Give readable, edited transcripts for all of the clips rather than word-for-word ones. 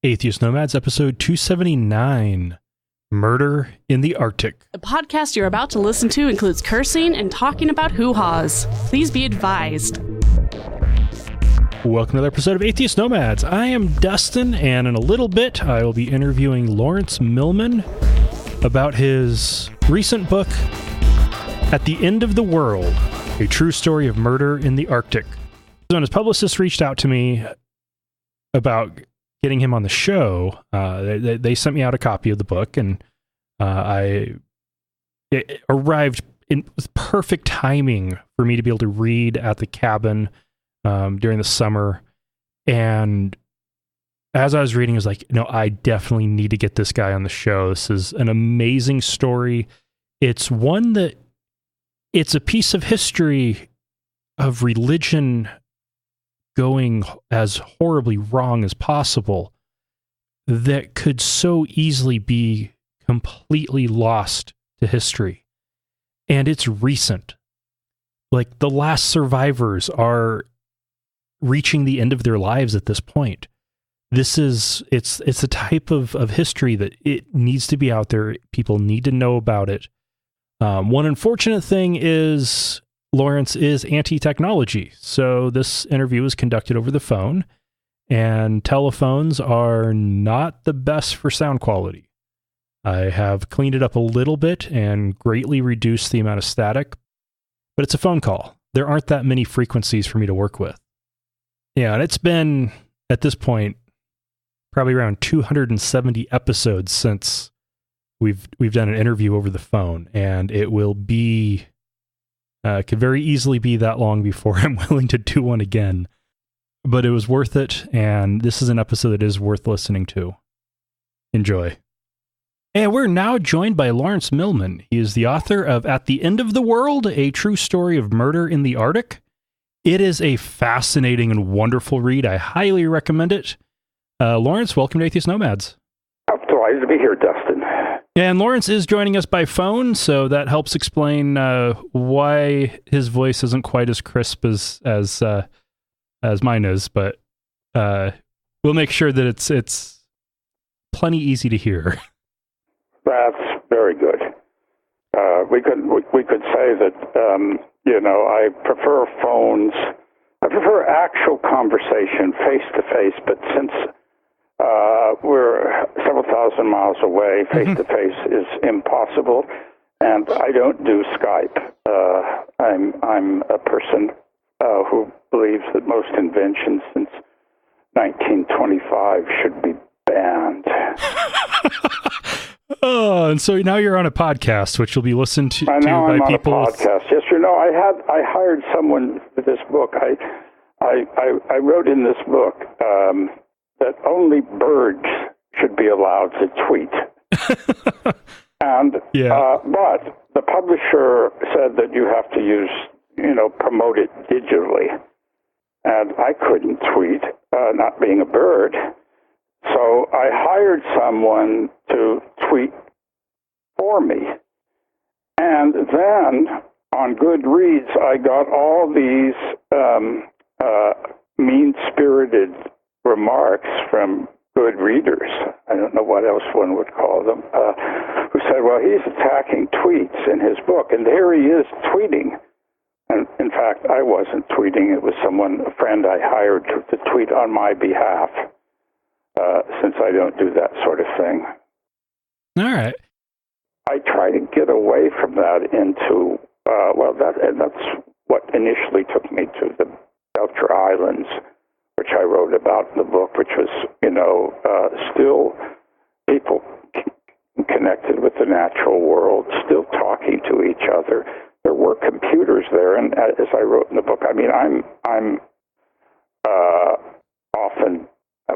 Atheist Nomads, episode 279, Murder in the Arctic. The podcast you're about to listen to includes cursing and talking about hoo-haws. Please be advised. Welcome to another episode of Atheist Nomads. I am Dustin, and in a little bit, I will be interviewing Lawrence Millman about his recent book, At the End of the World, a true story of murder in the Arctic. So when his publicist reached out to me about getting him on the show, they sent me out a copy of the book, and it arrived with perfect timing for me to be able to read at the cabin during the summer. And as I was reading, I was like, no, I definitely need to get this guy on the show. This is an amazing story. It's one that it's a piece of history of religion going as horribly wrong as possible that could so easily be completely lost to history. And it's recent. Like, the last survivors are reaching the end of their lives at this point. It's a type of history that it needs to be out there. People need to know about it. One unfortunate thing is Lawrence is anti-technology. So this interview is conducted over the phone, and telephones are not the best for sound quality. I have cleaned it up a little bit and greatly reduced the amount of static, but it's a phone call. There aren't that many frequencies for me to work with. Yeah, and it's been, at this point, probably around 270 episodes since we've done an interview over the phone, and it will be could very easily be that long before I'm willing to do one again. But it was worth it, and this is an episode that is worth listening to. Enjoy. And we're now joined by Lawrence Millman. He is the author of At the End of the World, a true story of murder in the Arctic. It is a fascinating and wonderful read. I highly recommend it. Lawrence, welcome to Atheist Nomads. I'm delighted to be here, Dustin. And Lawrence is joining us by phone, so that helps explain why his voice isn't quite as crisp as mine is. But we'll make sure that it's plenty easy to hear. That's very good. We could say that I prefer phones. I prefer actual conversation face to face, but since we're several thousand miles away, face-to-face is impossible, and I don't do Skype. I'm a person who believes that most inventions since 1925 should be banned. Oh, and so now you're on a podcast, which will be listened to by I'm on people. A podcast. Yes, I hired someone for this book. I wrote in this book that only birds should be allowed to tweet. And but the publisher said that you have to promote it digitally. And I couldn't tweet, not being a bird. So I hired someone to tweet for me. And then on Goodreads, I got all these mean-spirited remarks from good readers, I don't know what else one would call them, who said, well, he's attacking tweets in his book, and there he is tweeting. And in fact, I wasn't tweeting. It was a friend I hired to tweet on my behalf, since I don't do that sort of thing. All right. I try to get away from that into, that's what initially took me to the Belcher Islands, which I wrote about in the book, which was, still people connected with the natural world, still talking to each other. There were computers there, and as I wrote in the book, I'm often,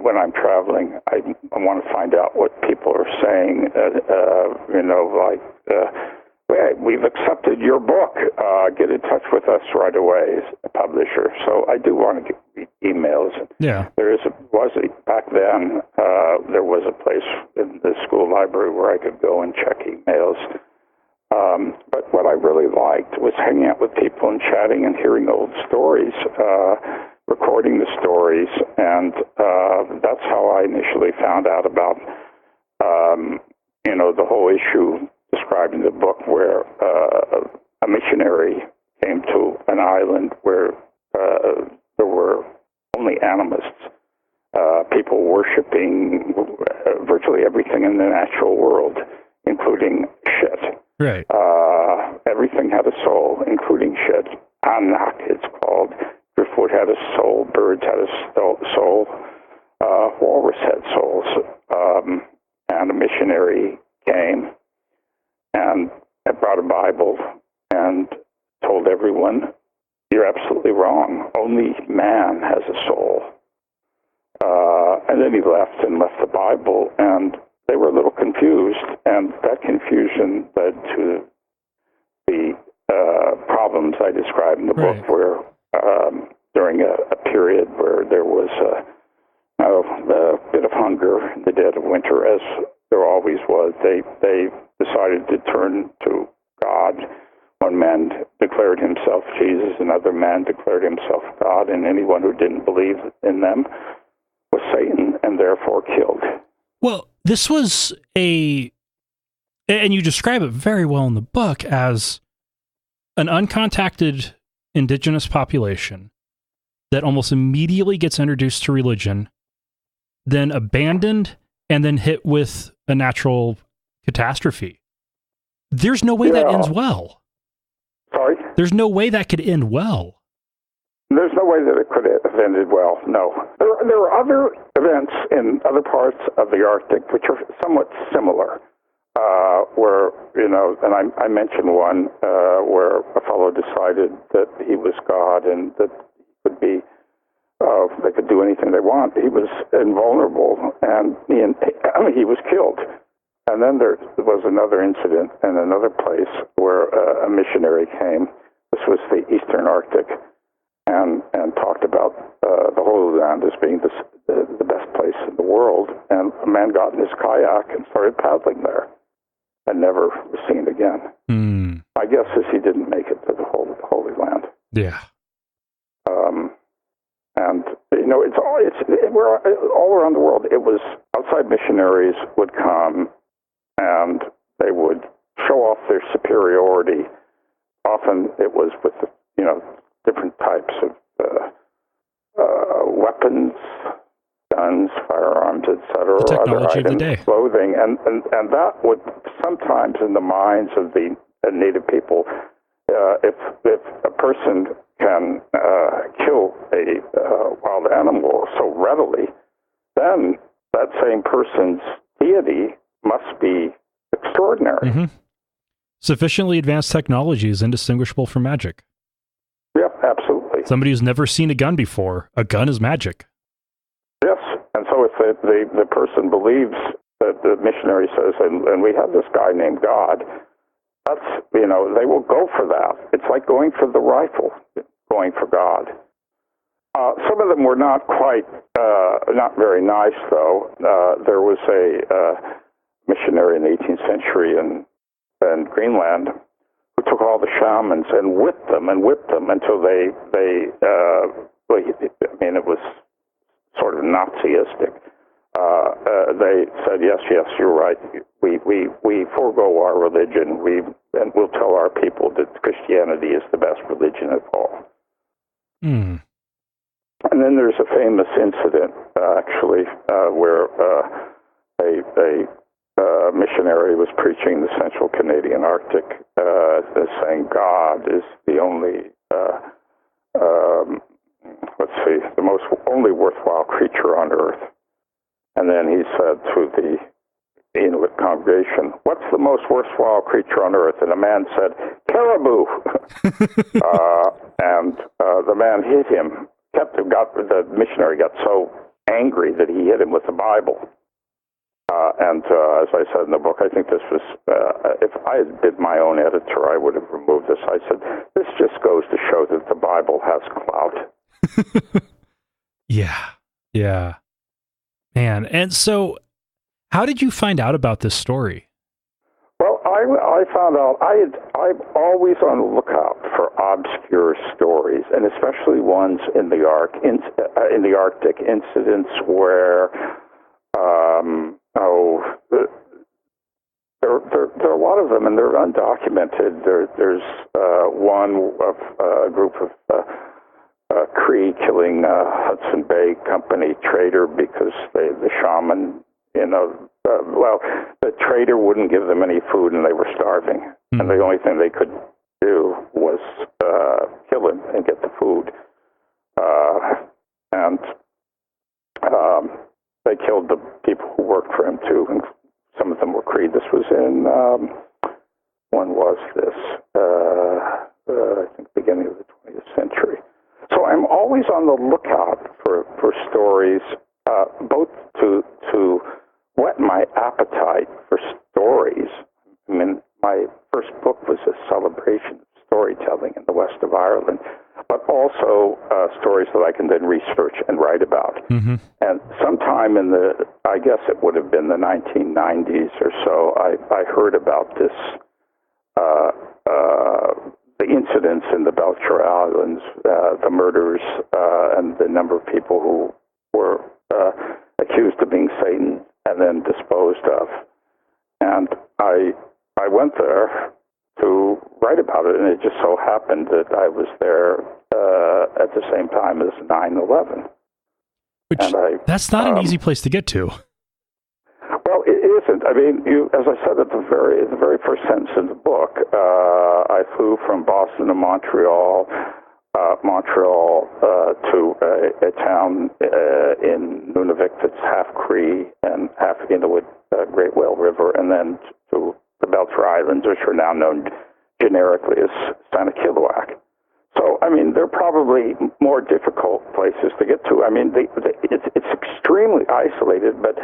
when I'm traveling, I want to find out what people are saying, hey, we've accepted your book, get in touch with us right away as a publisher. So I do want to get emails. Yeah. Back then, there was a place in the school library where I could go and check emails. But what I really liked was hanging out with people and chatting and hearing old stories. recording the stories, and that's how I initially found out about, the whole issue described in the book where a missionary came to an island where there were only animists, people worshiping virtually everything in the natural world, including shit. Right. Everything had a soul, including shit. Anak, it's called. Driftwood had a soul. Birds had a soul. Walrus had souls. And a missionary came and brought a Bible and told everyone, "You're absolutely wrong. Only man has a soul." And then he left the Bible, and they were a little confused, and that confusion led to the problems I described in the book, where during a period where there was a bit of hunger in the dead of winter, as there always was, they decided to turn to God. One man declared himself Jesus, another man declared himself God, and anyone who didn't believe in them was Satan, and therefore killed. Well, this was and you describe it very well in the book as an uncontacted indigenous population that almost immediately gets introduced to religion, then abandoned, and then hit with a natural catastrophe. There's no way that ends well. Sorry? There's no way that could end well. There's no way that it could have ended well, no. There are other events in other parts of the Arctic which are somewhat similar, where, and I mentioned one where a fellow decided that he was God and that they could do anything they want. He was invulnerable, and he was killed. And then there was another incident in another place where a missionary came. This was the Eastern Arctic, and talked about the Holy Land as being the best place in the world. And a man got in his kayak and started paddling there, and never was seen again. My guess is he didn't make it to the Holy Land. Yeah. And we're all around the world. It was outside missionaries would come, and they would show off their superiority. Often it was with different types of weapons, guns, firearms, etc., the technology other items, of the day. clothing, and that would sometimes, in the minds of the native people, if a person can kill a wild animal so readily, then that same person's deity must be extraordinary. Mm-hmm. Sufficiently advanced technology is indistinguishable from magic. Yep, absolutely. Somebody who's never seen a gun before, a gun is magic. Yes, and so if the person believes that the missionary says, and we have this guy named God, that's, they will go for that. It's like going for the rifle, going for God. Some of them were not not very nice, though. There was a missionary in the 18th century in Greenland who took all the shamans and whipped them until it was sort of Nazistic. They said, yes, you're right. We forego our religion. And we'll tell our people that Christianity is the best religion of all. Mm. And then there's a famous incident, actually, where a missionary was preaching the central Canadian Arctic, saying God is the only, the only worthwhile creature on earth. And then he said to the Inuit congregation, "What's the most worthwhile creature on earth?" And a man said, "Caribou." And the man hit him. The missionary got so angry that he hit him with the Bible. And as I said in the book, I think this was, if I had been my own editor, I would have removed this. I said, this just goes to show that the Bible has clout. Yeah. Man, and so how did you find out about this story? Well, I I found out I'm always on the lookout for obscure stories, and especially ones in the Arctic incidents where there are a lot of them, and they're undocumented. There's one of a group of Cree killing a Hudson Bay Company trader because the shaman, the trader wouldn't give them any food and they were starving. Mm. And the only thing they could do was kill him and get the food. And they killed the people who worked for him too, and some of them were Cree. This was in, when was this? I think beginning of the 20th century. So I'm always on the lookout for stories, both to whet my appetite for stories. I mean, my first book was a celebration of storytelling in the west of Ireland, but also stories that I can then research and write about. Mm-hmm. And sometime in I guess it would have been the 1990s or so, I heard about this, the incidents in the Belcher Islands, the murders, and the number of people who were accused of being Satan and then disposed of. And I went there to write about it, and it just so happened that I was there at the same time as 9/11. That's not an easy place to get to. Well, it isn't. I mean, as I said at the very first sentence in the book, I flew from Boston to Montreal, to a town in Nunavik that's half Cree and half Inuit, Great Whale River, and then to the Belcher Islands, which are now known generically as Sanikiluaq. So, I mean, they're probably more difficult places to get to. I mean, it's extremely isolated, but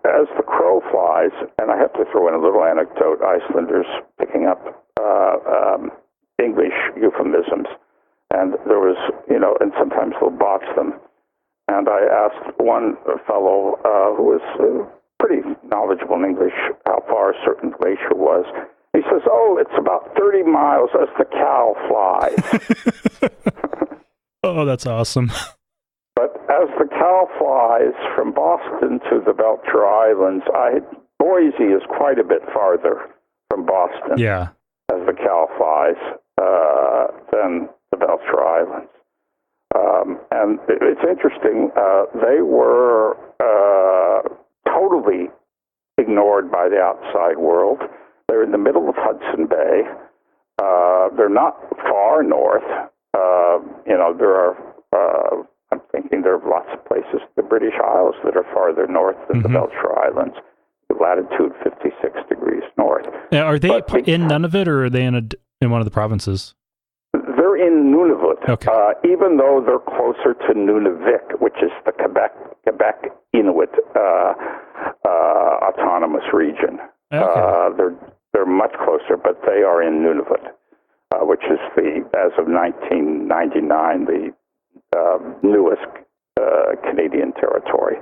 as the crow flies, and I have to throw in a little anecdote, Icelanders picking up English euphemisms, and there was, and sometimes they'll botch them. And I asked one fellow who was pretty knowledgeable in English how far a certain glacier was. He says, it's about 30 miles as the cow flies. Oh, that's awesome. But as the cow flies from Boston to the Belcher Islands, Boise is quite a bit farther from Boston. Yeah. As the cow flies than the Belcher Islands. And it's interesting, they were totally ignored by the outside world. They're in the middle of Hudson Bay. They're not far north. There are, I'm thinking there are lots of places, the British Isles, that are farther north than the Belcher Islands, latitude 56 degrees north. Now, are they in Nunavut, or are they in one of the provinces? They're in Nunavut, okay. Even though they're closer to Nunavik, which is the Quebec Inuit autonomous region. Okay. They're much closer, but they are in Nunavut, which is as of 1999, the newest Canadian territory.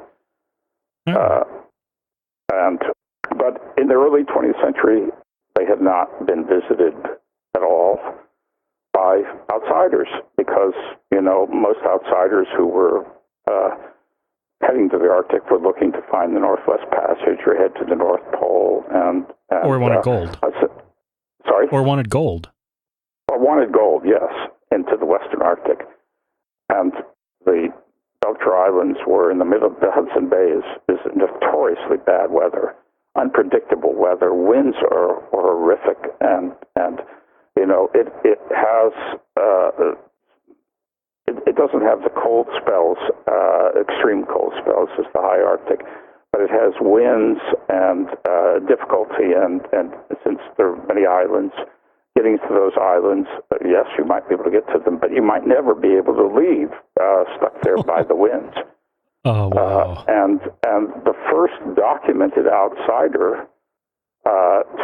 But in the early 20th century, they had not been visited at all by outsiders because, most outsiders who were heading to the Arctic were looking to find the Northwest Passage or head to the North Pole. Or wanted gold. Sorry? Or wanted gold. Or wanted gold, yes, into the Western Arctic. And the Belcher Islands were in the middle. The Hudson Bay is notoriously bad weather, unpredictable weather. Winds are horrific, and it has it doesn't have the cold spells, extreme cold spells as the high Arctic, but it has winds and difficulty. And since there are many islands, getting to those islands, yes, you might be able to get to them, but you might never be able to leave, stuck there by the winds. Oh, wow. And the first documented outsider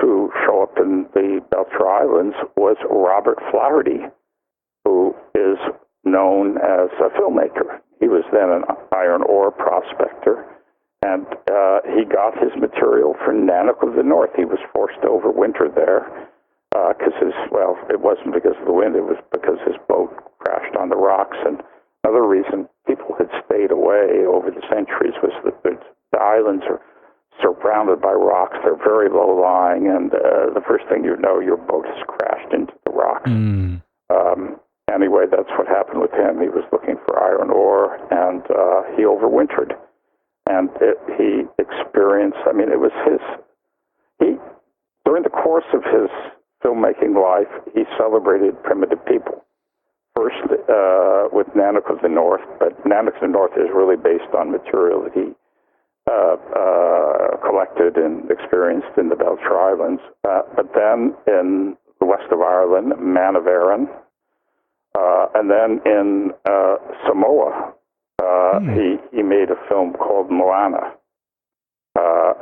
to show up in the Belcher Islands was Robert Flaherty, who is known as a filmmaker. He was then an iron ore prospector, and he got his material from Nanook of the North. He was forced to overwinter there because it wasn't because of the wind, it was because his boat crashed on the rocks. And another reason people had stayed away over the centuries was that the islands are surrounded by rocks. They're very low-lying, and the first thing you know, your boat has crashed into the rocks. Anyway, that's what happened with him. He was looking for iron ore, and he overwintered. And he experienced, it was during the course of his filmmaking life, he celebrated primitive people. First with Nanook of the North, but Nanook of the North is really based on material that he collected and experienced in the Belcher Islands. But then in the west of Ireland, Man of Erin, and then in Samoa, he made a film called Moana.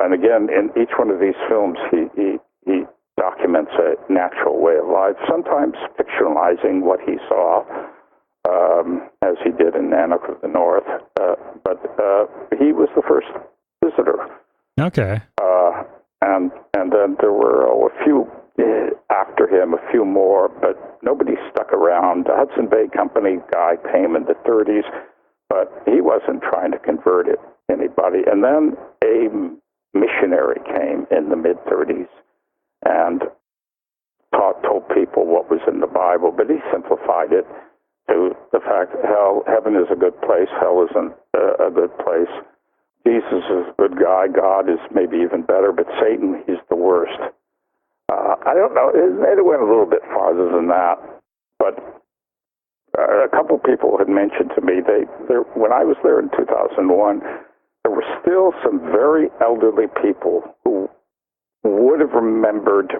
And again, in each one of these films, he documents a natural way of life, sometimes fictionalizing what he saw, as he did in Nanook of the North. But he was the first visitor. Okay. And then there were a few after him, a few more, but nobody stuck around. The Hudson Bay Company guy came in the 30s, but he wasn't trying to convert anybody. And then a missionary came in the mid-30s and told people what was in the Bible, but he simplified it to the fact that heaven is a good place, hell isn't a good place. Jesus is a good guy, God is maybe even better, but Satan, he's the worst. I don't know, it went a little bit farther than that, but a couple people had mentioned to me, when I was there in 2001, there were still some very elderly people who would have remembered,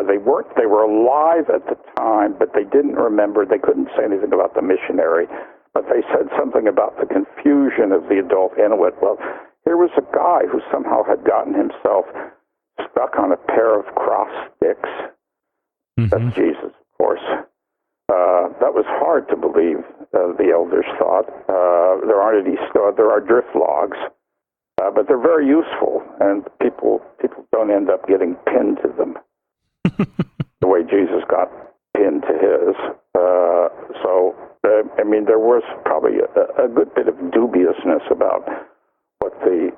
they were alive at the time, but they didn't remember, they couldn't say anything about the missionary, but they said something about the confusion of the adult Inuit. Well, here was a guy who somehow had gotten himself stuck on a pair of cross sticks. That's Jesus, of course. That was hard to believe, the elders thought. There are drift logs, but they're very useful, and people don't end up getting pinned to them the way Jesus got pinned to his. There was probably a good bit of dubiousness about what the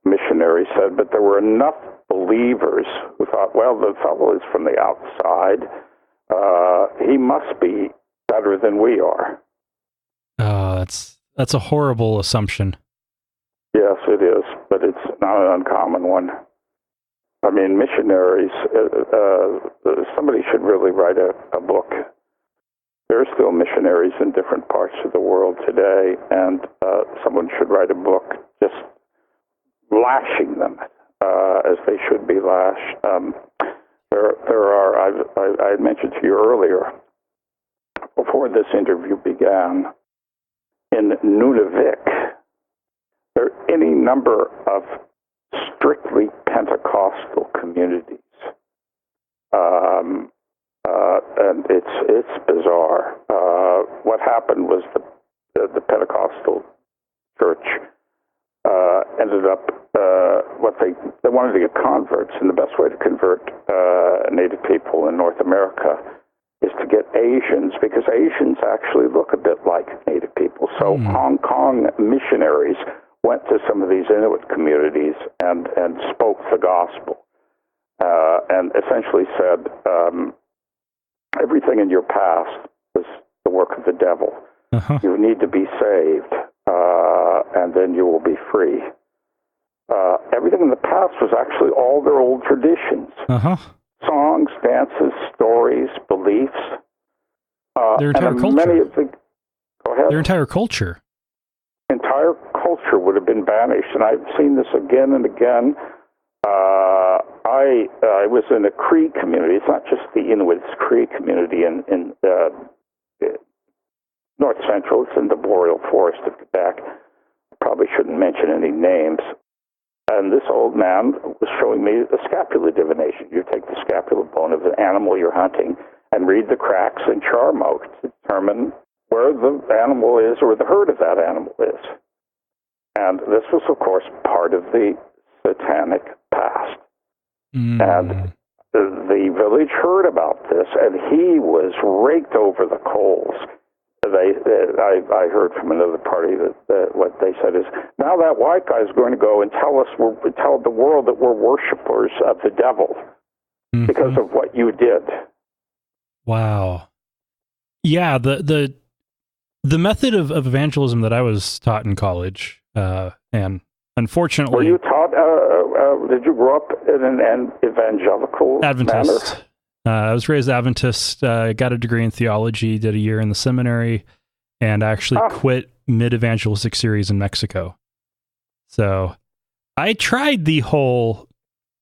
missionary said, but there were enough believers who thought, well, the fellow is from the outside. He must be better than we are. That's a horrible assumption. Yes, it is, but it's not an uncommon one. Missionaries, somebody should really write a book. There are still missionaries in different parts of the world today, and someone should write a book just lashing them as they should be lashed. I had mentioned to you earlier, before this interview began, in Nunavik, there are any number of strictly Pentecostal communities. And it's bizarre. What happened was the Pentecostal church ended up they wanted to get converts, and the best way to convert Native people in North America is to get Asians, because Asians actually look a bit like Native people. So Hong Kong missionaries went to some of these Inuit communities and spoke the gospel, and essentially said, everything in your past was the work of the devil. You need to be saved, and then you will be free. Everything in the past was actually all their old traditions. Songs, dances, stories, beliefs. Their entire culture. Go ahead. Their entire culture. Entire culture would have been banished, and I've seen this again and again. I was in a Cree community. It's not just the Inuit, it's Cree community in North Central. It's in the boreal forest of Quebec. Probably shouldn't mention any names. And this old man was showing me the scapula divination. You take the scapula bone of the animal you're hunting and read the cracks in charm oak to determine where the animal is or the herd of that animal is. And this was, of course, part of the satanic past. Mm. And the village heard about this, and he was raked over the coals. I heard from another party that what they said is, now that white guy is going to go and tell the world that we're worshipers of the devil because of what you did. Wow. Yeah, the method of evangelism that I was taught in college, and unfortunately... Were you taught, did you grow up in an evangelical Adventist. manner? I was raised Adventist, got a degree in theology, did a year in the seminary, and I actually quit mid-evangelistic series in Mexico. So I tried the whole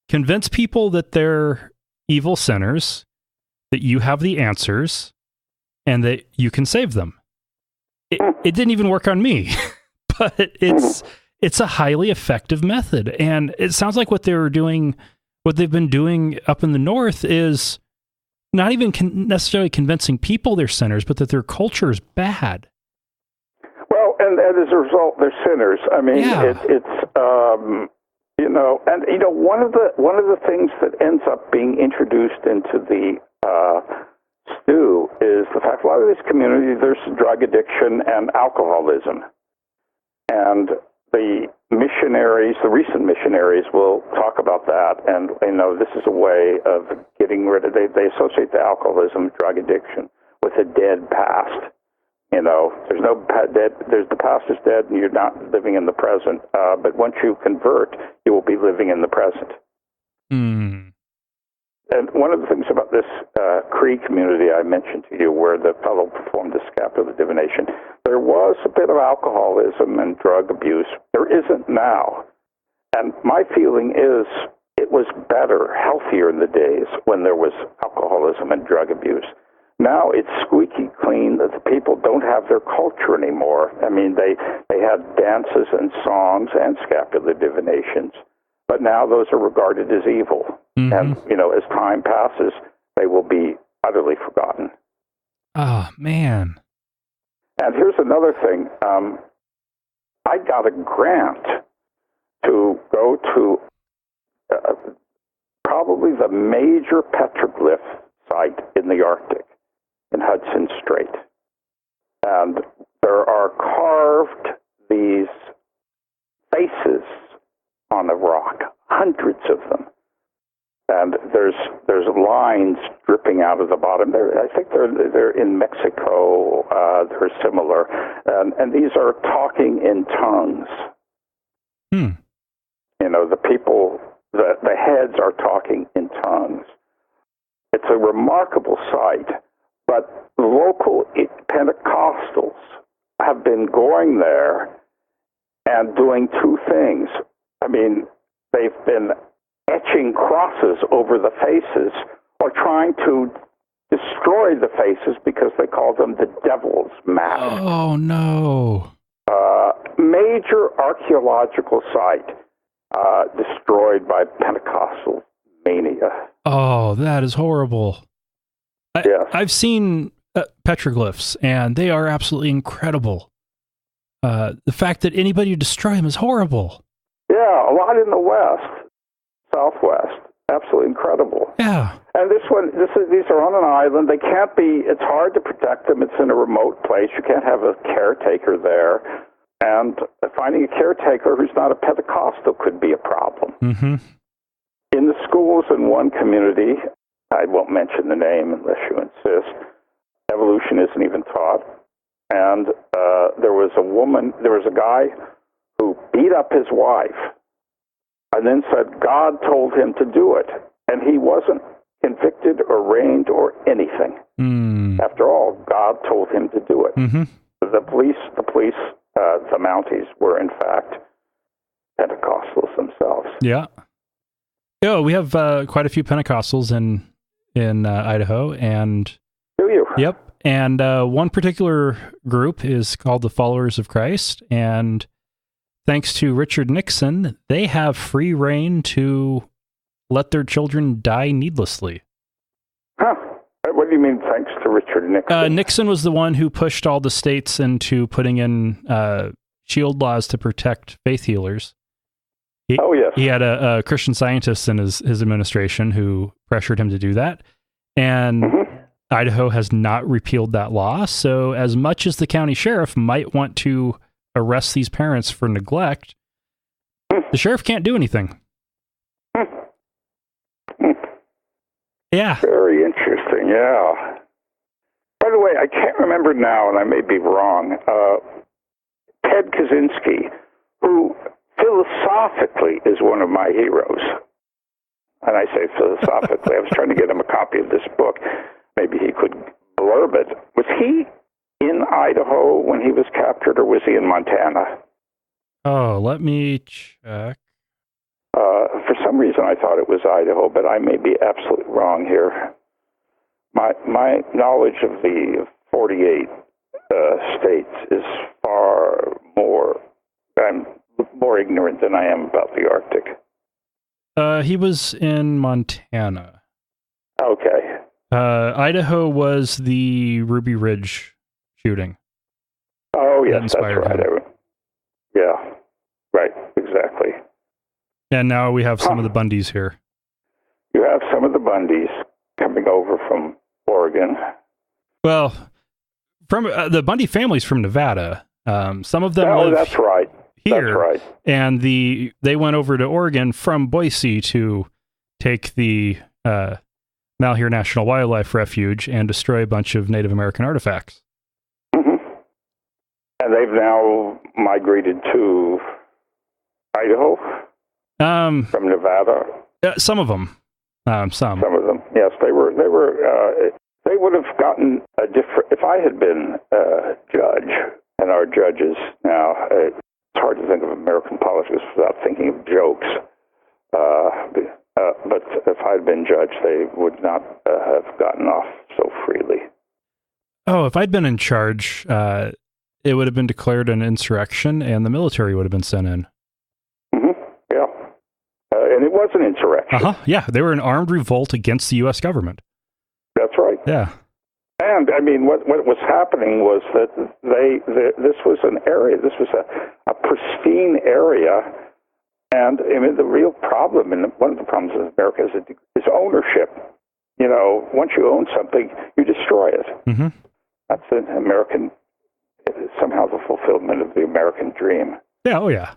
convince people that they're evil sinners, that you have the answers, and that you can save them. It didn't even work on me, but it's a highly effective method. And it sounds like what they've been doing up in the north is not even necessarily convincing people they're sinners, but that their culture is bad. Well, and as a result, they're sinners. I mean, one of the things that ends up being introduced into the stew is the fact a lot of these communities, there's drug addiction and alcoholism. And the recent missionaries will talk about that, and this is a way of getting rid of. They associate the alcoholism, drug addiction, with a dead past. There's no dead. The past is dead, and you're not living in the present. But once you convert, you will be living in the present. Mm. And one of the things about this Cree community I mentioned to you, where the fellow performed the scapular divination, there was a bit of alcoholism and drug abuse. There isn't now. And my feeling is it was better, healthier in the days when there was alcoholism and drug abuse. Now it's squeaky clean that the people don't have their culture anymore. I mean, they had dances and songs and scapular divinations, but now those are regarded as evil. Mm-hmm. And, as time passes, they will be utterly forgotten. Oh, man. And here's another thing. I got a grant to go to probably the major petroglyph site in the Arctic, in Hudson Strait. And there are carved these faces on the rock, hundreds of them. And there's lines dripping out of the bottom. I think they're in Mexico. They're similar, and these are talking in tongues. The people, the heads are talking in tongues. It's a remarkable sight. But local Pentecostals have been going there and doing two things. I mean, they've been etching crosses over the faces or trying to destroy the faces because they call them the devil's mask. Oh, no. Major archaeological site destroyed by Pentecostal mania. Oh, that is horrible. Yes. I've seen petroglyphs, and they are absolutely incredible. The fact that anybody would destroy them is horrible. Yeah, a lot in the west. Southwest, absolutely incredible. Yeah, and these are on an island. They can't be. It's hard to protect them. It's in a remote place. You can't have a caretaker there, and finding a caretaker who's not a Pentecostal could be a problem. Mm-hmm. In the schools in one community, I won't mention the name unless you insist. Evolution isn't even taught, and there was a guy who beat up his wife. And then said God told him to do it. And he wasn't convicted or arraigned or anything. Mm. After all, God told him to do it. Mm-hmm. The police, the Mounties were in fact Pentecostals themselves. Yeah. Yeah, we have quite a few Pentecostals in Idaho. And do you? Yep. And one particular group is called the Followers of Christ. And thanks to Richard Nixon, they have free reign to let their children die needlessly. Huh. What do you mean, thanks to Richard Nixon? Nixon was the one who pushed all the states into putting in shield laws to protect faith healers. Oh, yes. He had a Christian scientist in his administration who pressured him to do that. And Idaho has not repealed that law. So as much as the county sheriff might want to arrest these parents for neglect, the sheriff can't do anything. Yeah. Very interesting, yeah. By the way, I can't remember now, and I may be wrong, Ted Kaczynski, who philosophically is one of my heroes. And I say philosophically. I was trying to get him a copy of this book. Maybe he could blurb it. Was he in Idaho when he was captured, or was he in Montana? Oh, let me check. For some reason, I thought it was Idaho, but I may be absolutely wrong here. My knowledge of the 48 states is far more. I'm more ignorant than I am about the Arctic. He was in Montana. Okay. Idaho was the Ruby Ridge shooting. Oh, yes, that's right. Yeah, right, exactly. And now we have some of the Bundys here. You have some of the Bundys coming over from Oregon. Well, from the Bundy family's from Nevada. Some of them live that's right. Here, that's right. And they went over to Oregon from Boise to take the Malheur National Wildlife Refuge and destroy a bunch of Native American artifacts. Mm-hmm. And they've now migrated to Idaho from Nevada. Some of them. Some of them. Yes, they were. They would have gotten a different. If I had been judge, and our judges now, it's hard to think of American politics without thinking of jokes. But if I'd been judge, they would not have gotten off so freely. Oh, if I'd been in charge, it would have been declared an insurrection, and the military would have been sent in. Mm-hmm. Yeah, and it was an insurrection. Yeah, they were an armed revolt against the U.S. government. That's right. Yeah. And I mean, what was happening was that this was an area. This was a pristine area. And I mean, the real problem, and one of the problems in America is ownership. You know, once you own something, you destroy it. Mm-hmm. That's an American, somehow the fulfillment of the American dream. Yeah. Oh, yeah.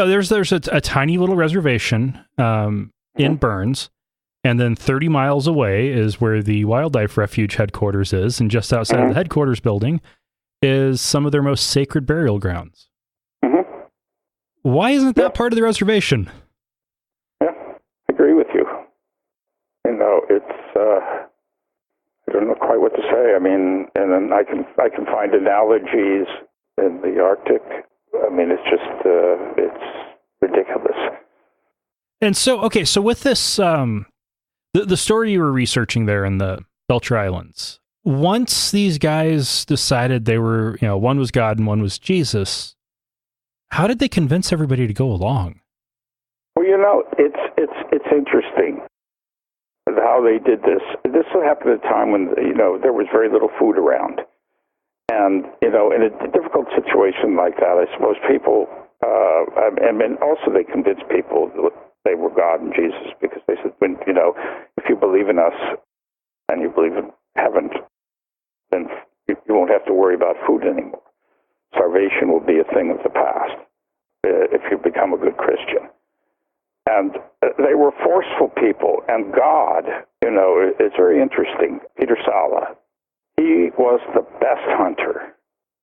There's a tiny little reservation in Burns, and then 30 miles away is where the Wildlife Refuge headquarters is, and just outside of the headquarters building is some of their most sacred burial grounds. Why isn't that part of the reservation? Yeah, I agree with you. You know, it's, I don't know quite what to say. I mean, and then I can find analogies in the Arctic. I mean, it's just, it's ridiculous. And so, okay, so with this, the story you were researching there in the Belcher Islands, once these guys decided they were, one was God and one was Jesus, how did they convince everybody to go along? Well, it's interesting how they did this. This happened at a time when, there was very little food around. And, in a difficult situation like that, I suppose people, and also they convinced people that they were God and Jesus, because they said, if you believe in us and you believe in heaven, then you won't have to worry about food anymore. Starvation will be a thing of the past if you become a good Christian. And they were forceful people. And God, it's very interesting. Peter Sala, he was the best hunter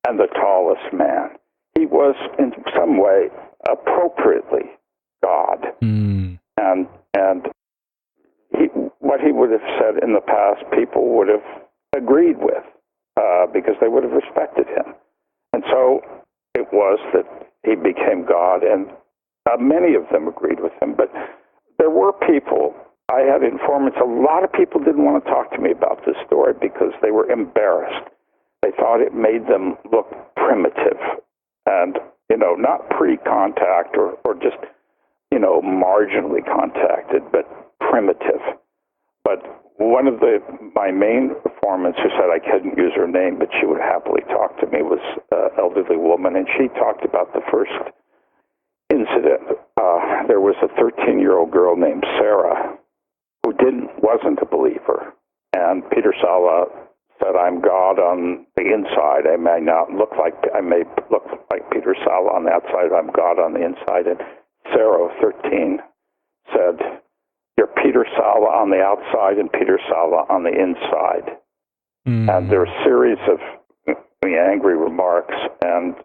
and the tallest man. He was, in some way, appropriately God. And what he would have said in the past, people would have agreed with, because they would have respected him. And so it was that he became God, and many of them agreed with him. But there were people, I had informants, a lot of people didn't want to talk to me about this story because they were embarrassed. They thought it made them look primitive and, not pre-contact or just, marginally contacted, but primitive. But one of my main informants, who said I couldn't use her name, but she would happily talk to me, was an elderly woman, and she talked about the first incident. There was a 13-year-old girl named Sarah who wasn't a believer. And Peter Sala said, I'm God on the inside. I may look like Peter Sala on the outside. I'm God on the inside. And Sarah, 13, said, you're Peter Sala on the outside and Peter Sala on the inside. And there were a series of angry remarks, and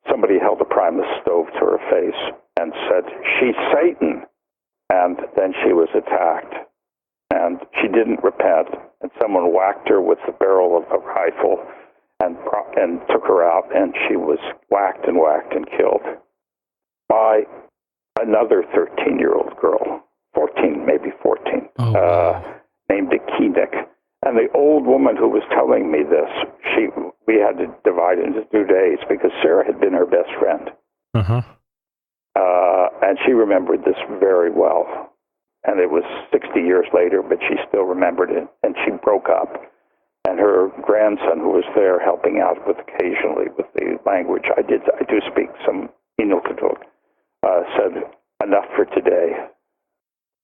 somebody held a Primus stove to her face and said, she's Satan. And then she was attacked. And she didn't repent. And someone whacked her with the barrel of a rifle and took her out, and she was whacked and killed by another 13-year-old girl, 14, maybe 14, named Akinik. And the old woman who was telling me this, we had to divide into 2 days because Sarah had been her best friend. And she remembered this very well. And it was 60 years later, but she still remembered it. And she broke up. And her grandson, who was there helping out occasionally with the language, I do speak some Inuit, said, enough for today.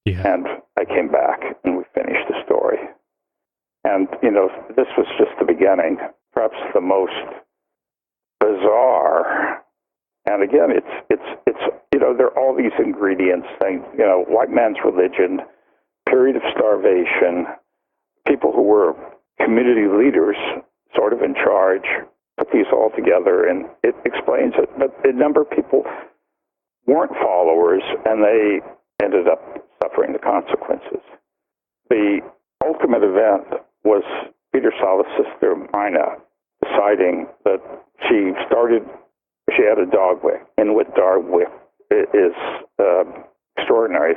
Yeah. And I came back and we finished the story. And, this was just the beginning, perhaps the most bizarre. And again, it's there are all these ingredients, things, white man's religion, period of starvation, people who were community leaders, sort of in charge, put these all together, and it explains it. But a number of people weren't followers, and they ended up suffering the consequences. The ultimate event was Peter Sala's sister, Mina, deciding that she had a dog whip. Inuit dog whip. It is extraordinary.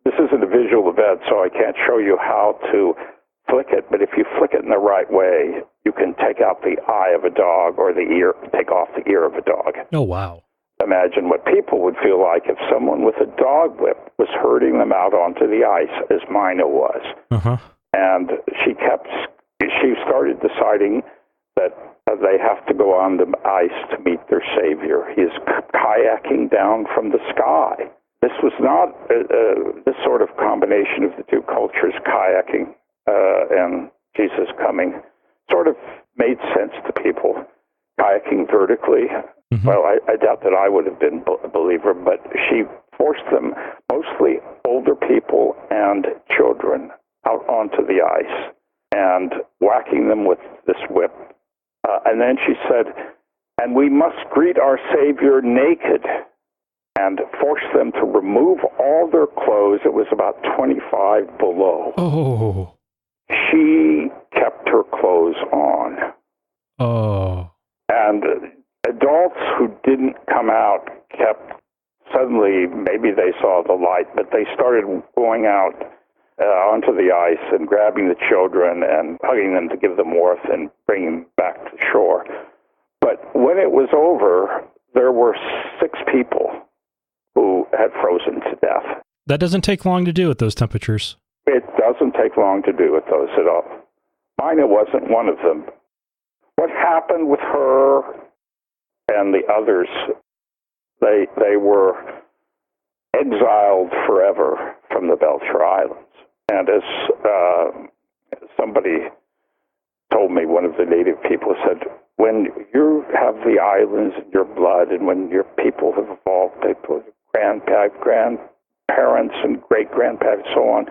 This isn't a visual event, so I can't show you how to flick it, but if you flick it in the right way, you can take out the eye of a dog or take off the ear of a dog. Oh, wow. Imagine what people would feel like if someone with a dog whip was herding them out onto the ice, as Mina was. And she started deciding that they have to go on the ice to meet their savior. He is kayaking down from the sky. This was not this sort of combination of the two cultures, kayaking and Jesus coming, sort of made sense to people. Kayaking vertically, well, I doubt that I would have been a believer, but she forced them, mostly older people and children, out onto the ice and whacking them with this whip. And then she said, and we must greet our Savior naked, and force them to remove all their clothes. It was about 25 below. Oh. She kept her clothes on. Oh. And adults who didn't come out suddenly, maybe they saw the light, but they started going out onto the ice and grabbing the children and hugging them to give them warmth and bring them back to shore. But when it was over, there were 6 people who had frozen to death. That doesn't take long to do at those temperatures. It doesn't take long to do with those at all. Mina wasn't one of them. What happened with her and the others, they were exiled forever from the Belcher Islands. And as somebody told me, one of the native people said, when you have the islands in your blood and when your people have evolved, people, grandparents and great-grandparents, so on,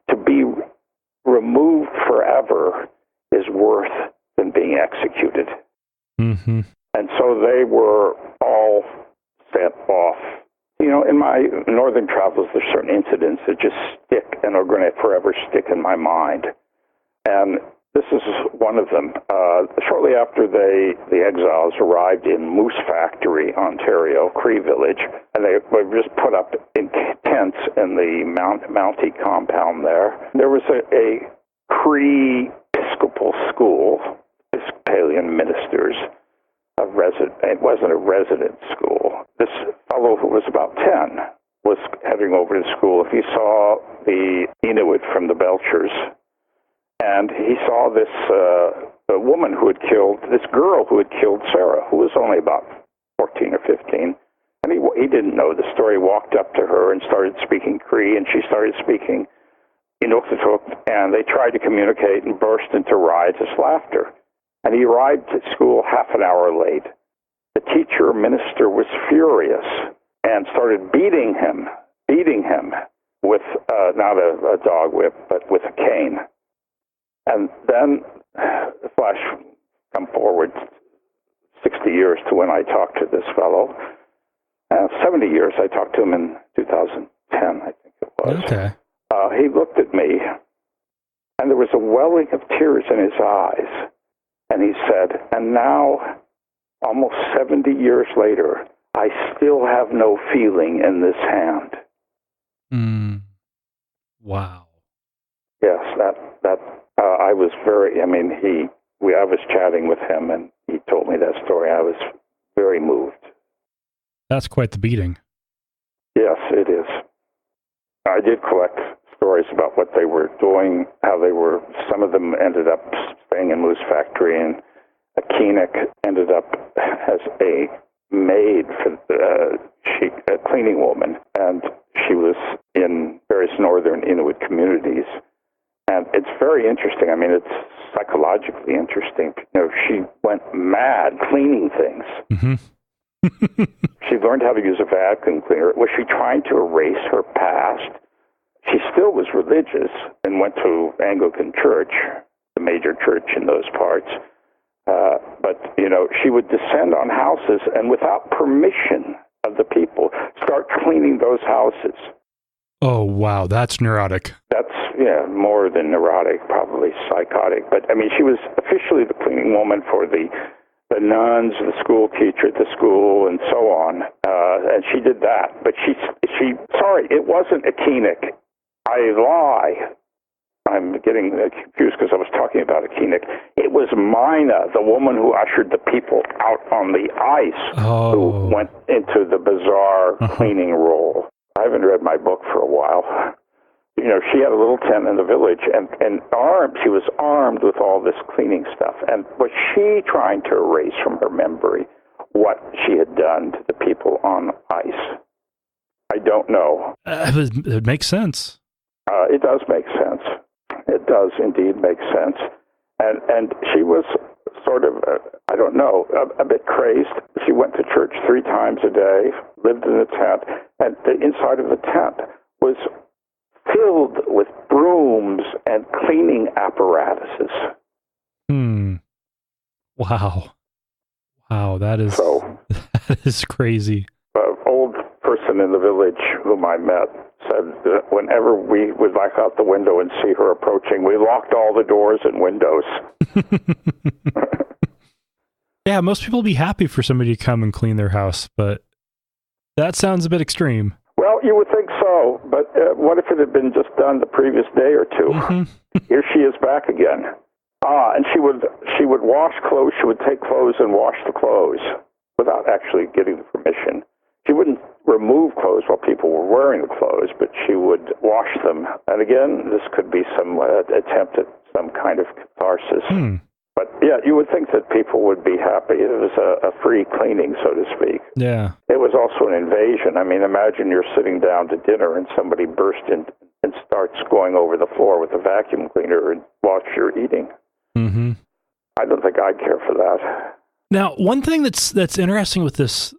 to be removed forever is worse than being executed. Mm-hmm. And so they were all sent off. In my northern travels, there's certain incidents that just stick and are going to forever stick in my mind. And this is one of them. Shortly after the exiles arrived in Moose Factory, Ontario, Cree Village, and they were just put up in tents in the Mountie compound there. There was a Cree Episcopal school, Episcopalian ministers. It wasn't a resident school. This fellow who was about 10 was heading over to school. He saw the Inuit from the Belchers, and he saw this woman who had killed, this girl who had killed Sarah, who was only about 14 or 15. And he didn't know the story, walked up to her and started speaking Cree, and she started speaking Inuktitut, and they tried to communicate and burst into riotous laughter. And he arrived at school half an hour late. The teacher minister was furious and started beating him with not a dog whip, but with a cane. And then the flash come forward 60 years to when I talked to this fellow. 70 years. I talked to him in 2010, I think it was. Okay. He looked at me, and there was a welling of tears in his eyes. And he said, and now, almost 70 years later, I still have no feeling in this hand. Wow. Yes, I was very, I was chatting with him, and he told me that story. I was very moved. That's quite the beating. Yes, it is. I did collect stories about what they were doing, some of them ended up staying in Moose Factory, and a Keenek ended up as a maid for a cleaning woman, and she was in various northern Inuit communities. And it's very interesting. It's psychologically interesting. She went mad cleaning things. Mm-hmm. She learned how to use a vacuum cleaner. Was she trying to erase her past? She still was religious and went to Anglican church, the major church in those parts. But she would descend on houses and without permission of the people, start cleaning those houses. Oh, wow. That's neurotic. That's, more than neurotic, probably psychotic. But, she was officially the cleaning woman for the nuns, the school teacher at the school, and so on. And she did that. But sorry, it wasn't a Keenek. I lie. I'm getting confused because I was talking about a Keenek. It was Mina, the woman who ushered the people out on the ice, who went into the bizarre cleaning role. I haven't read my book for a while. She had a little tent in the village, and she was armed with all this cleaning stuff. And was she trying to erase from her memory what she had done to the people on ice? I don't know. It makes sense. It does make sense. It does indeed make sense. And she was sort of, a bit crazed. She went to church 3 times a day, lived in a tent, and the inside of the tent was filled with brooms and cleaning apparatuses. Wow, that is crazy. An old person in the village whom I met said that whenever we would look out the window and see her approaching, we locked all the doors and windows. Yeah, most people would be happy for somebody to come and clean their house, but that sounds a bit extreme. Well, you would think so, but what if it had been just done the previous day or two? Mm-hmm. Here she is back again. And she would wash clothes. She would take clothes and wash the clothes without actually getting the permission. She wouldn't remove clothes while people were wearing the clothes, but she would wash them. And again, this could be some attempt at some kind of catharsis. But yeah, you would think that people would be happy. It was a free cleaning, so to speak. Yeah. It was also an invasion. Imagine you're sitting down to dinner and somebody bursts in and starts going over the floor with a vacuum cleaner whilst you're eating. Mm-hmm. I don't think I'd care for that. Now, one thing that's interesting with these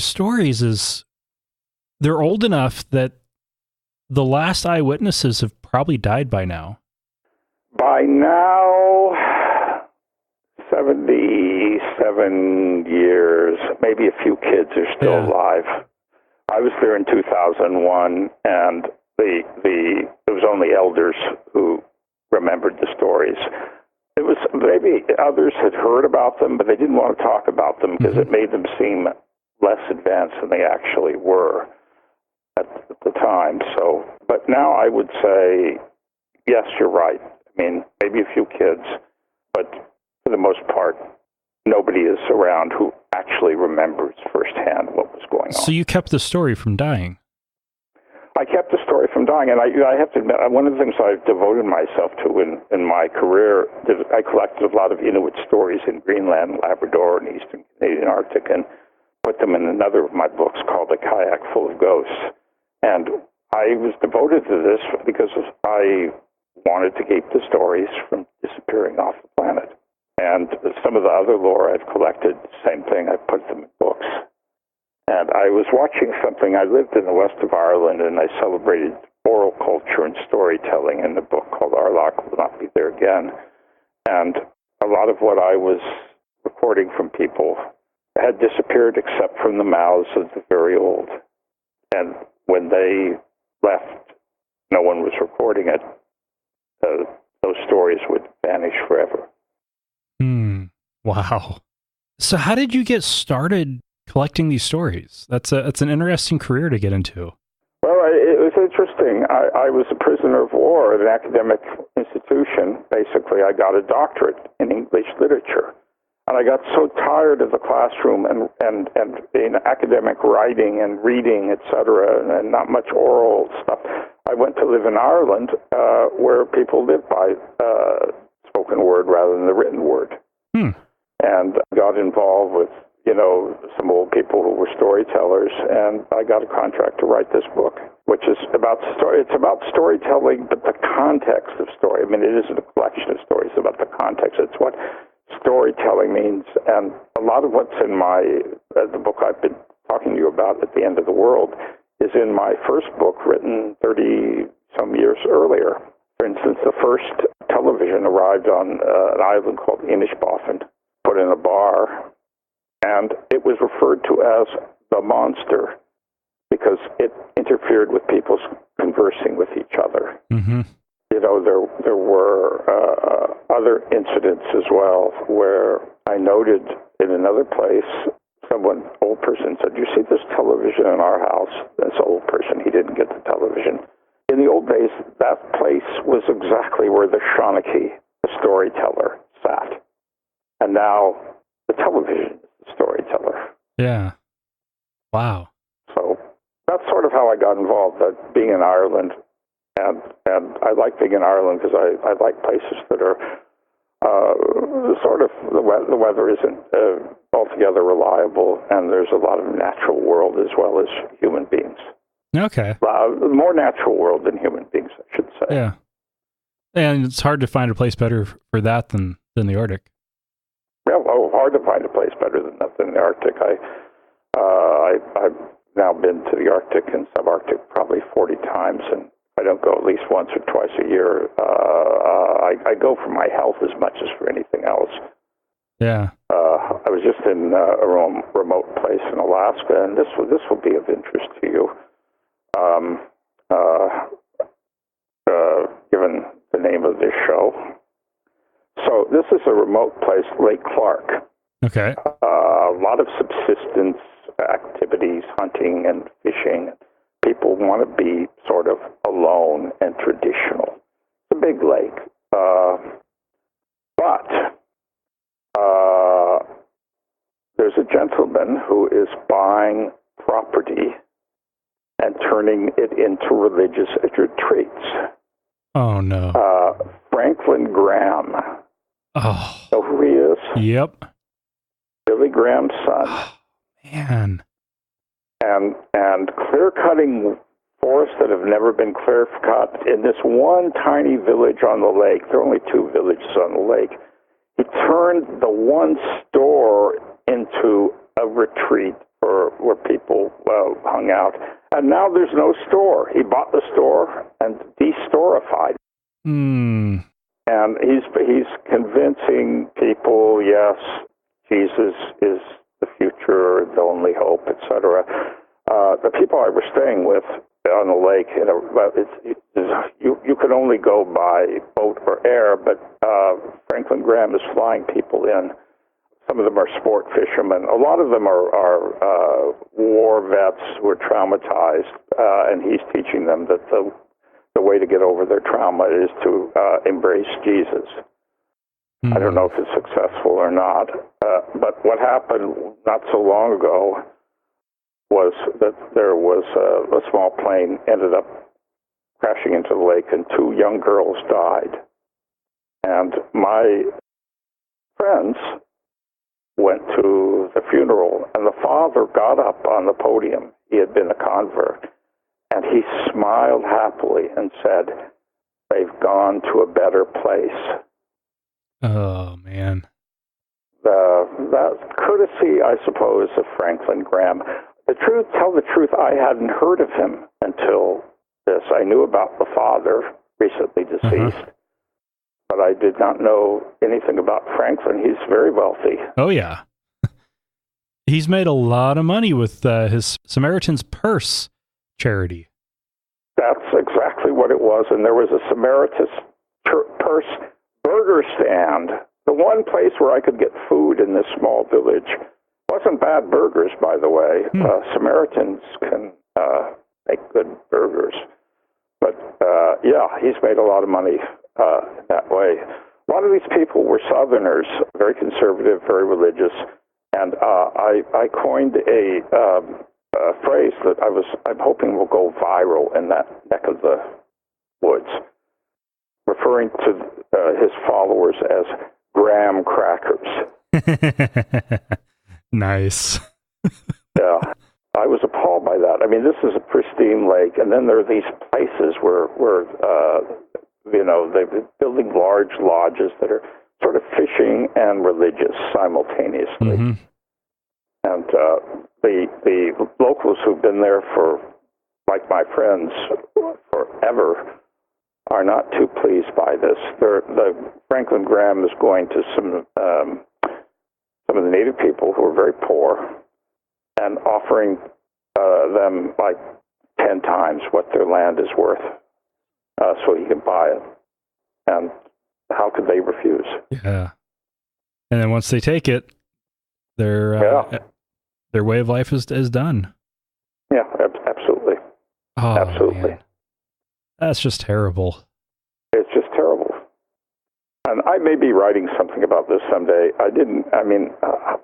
stories is they're old enough that the last eyewitnesses have probably died by now. By now, 77 years, maybe a few kids are still alive. I was there in 2001, and there was only elders who remembered the stories. It was maybe others had heard about them, but they didn't want to talk about them because it made them seem less advanced than they actually were at the time. So, but now I would say, yes, you're right. Maybe a few kids, but for the most part, nobody is around who actually remembers firsthand what was going on. So you kept the story from dying? I kept the story from dying, and I have to admit, one of the things I've devoted myself to in my career, I collected a lot of Inuit stories in Greenland, Labrador, and Eastern Canadian Arctic, and put them in another of my books called A Kayak Full of Ghosts. And I was devoted to this because I wanted to keep the stories from disappearing off the planet. And some of the other lore I've collected, same thing, I put them in books. And I was watching something. I lived in the west of Ireland, and I celebrated oral culture and storytelling in a book called Our Luck Will Not Be There Again. And a lot of what I was recording from people had disappeared except from the mouths of the very old. And when they left, no one was recording it. Those stories would vanish forever. Wow. So how did you get started collecting these stories? That's an interesting career to get into. Well, it was interesting. I was a prisoner of war at an academic institution. Basically, I got a doctorate in English literature. And I got so tired of the classroom and in academic writing and reading, et cetera, and not much oral stuff. I went to live in Ireland, where people live by spoken word rather than the written word. And got involved with, some old people who were storytellers, and I got a contract to write this book, which is about story. It's about storytelling, but the context of story. I mean, it isn't a collection of stories, it's about the context. It's what storytelling means, and a lot of what's in the book I've been talking to you about, At the End of the World, is in my first book written 30-some years earlier. For instance, the first television arrived on an island called Inishbofin, put in a bar, and it was referred to as the monster because it interfered with people conversing with each other. Mm-hmm. There were other incidents as well where I noted in another place, old person said, "You see this television in our house?" This old person, he didn't get the television. In the old days, that place was exactly where the Shawnee, the storyteller, sat. And now the television is the storyteller. Yeah. Wow. So that's sort of how I got involved, being in Ireland. And I like being in Ireland because I like places that are the weather isn't altogether reliable, and there's a lot of natural world as well as human beings. Okay. More natural world than human beings, I should say. Yeah. And it's hard to find a place better for that than the Arctic. Yeah, hard to find a place better than that than the Arctic. I've now been to the Arctic and subarctic probably 40 times, and I don't go at least once or twice a year. I go for my health as much as for anything else. Yeah. I was just in a remote place in Alaska, and this will be of interest to you. Given the name of this show. So this is a remote place, Lake Clark. Okay. A lot of subsistence activities, hunting and fishing. People want to be sort of alone and traditional. It's a big lake. But there's a gentleman who is buying property and turning it into religious retreats. Oh, no. Franklin Graham. Oh. Know who he is? Yep. Billy Graham's son. Oh, man. And clear-cutting forests that have never been clear-cut in this one tiny village on the lake. There are only two villages on the lake. He turned the one store into a retreat where people hung out. And now there's no store. He bought the store and de-storified. Mm. And he's convincing people, yes, Jesus is the future, the only hope, etc. The people I was staying with on the lake, you can only go by boat or air, but Franklin Graham is flying people in. Some of them are sport fishermen. A lot of them are war vets who are traumatized, and he's teaching them that the way to get over their trauma is to embrace Jesus. I don't know if it's successful or not, but what happened not so long ago was that there was a small plane ended up crashing into the lake, and two young girls died. And my friends went to the funeral, and the father got up on the podium. He had been a convert, and he smiled happily and said, "They've gone to a better place." Oh, man. That courtesy, I suppose, of Franklin Graham. Tell the truth, I hadn't heard of him until this. I knew about the father, recently deceased, but I did not know anything about Franklin. He's very wealthy. Oh, yeah. He's made a lot of money with his Samaritan's Purse charity. That's exactly what it was. And there was a Samaritan's Purse burger stand, the one place where I could get food in this small village. Wasn't bad burgers, by the way. Samaritans can make good burgers. But, yeah, he's made a lot of money that way. A lot of these people were Southerners, very conservative, very religious. And I coined a phrase that I'm hoping will go viral in that neck of the woods, referring to his followers as graham crackers. Nice. Yeah, I was appalled by that. I mean, this is a pristine lake, and then there are these places where they've been building large lodges that are sort of fishing and religious simultaneously. Mm-hmm. And the locals who've been there for, like my friends, forever, are not too pleased by this. Franklin Graham is going to some of the native people who are very poor and offering them like 10 times what their land is worth so he can buy it. And how could they refuse? Yeah. And then once they take it, their way of life is done. Yeah, absolutely. Oh, absolutely. Man. That's just terrible. It's just terrible. And I may be writing something about this someday.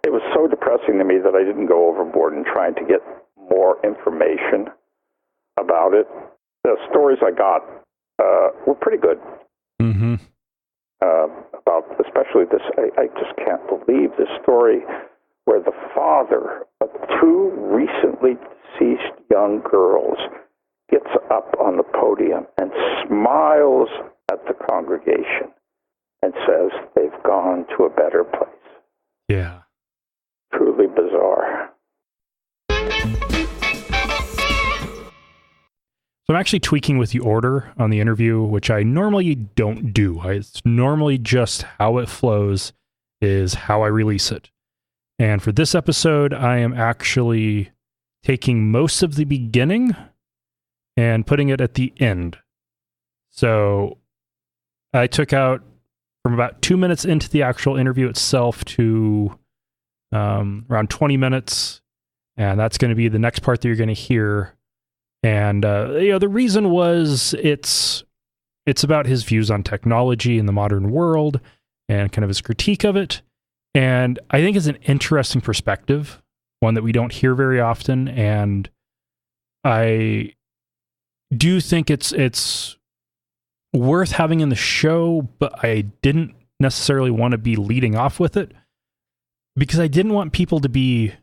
It was so depressing to me that I didn't go overboard in trying to get more information about it. The stories I got were pretty good. Mm-hmm. About especially this, I just can't believe this story where the father of two recently deceased young girls gets up on the podium and smiles at the congregation and says they've gone to a better place. Yeah. Truly bizarre. So I'm actually tweaking with the order on the interview, which I normally don't do. It's normally just how it flows is how I release it. And for this episode, I am actually taking most of the beginning and putting it at the end. So I took out from about 2 minutes into the actual interview itself to around 20 minutes. And that's going to be the next part that you're going to hear. And, the reason was it's about his views on technology in the modern world and kind of his critique of it. And I think it's an interesting perspective, one that we don't hear very often. And I do think it's worth having in the show, but I didn't necessarily want to be leading off with it because I didn't want people to be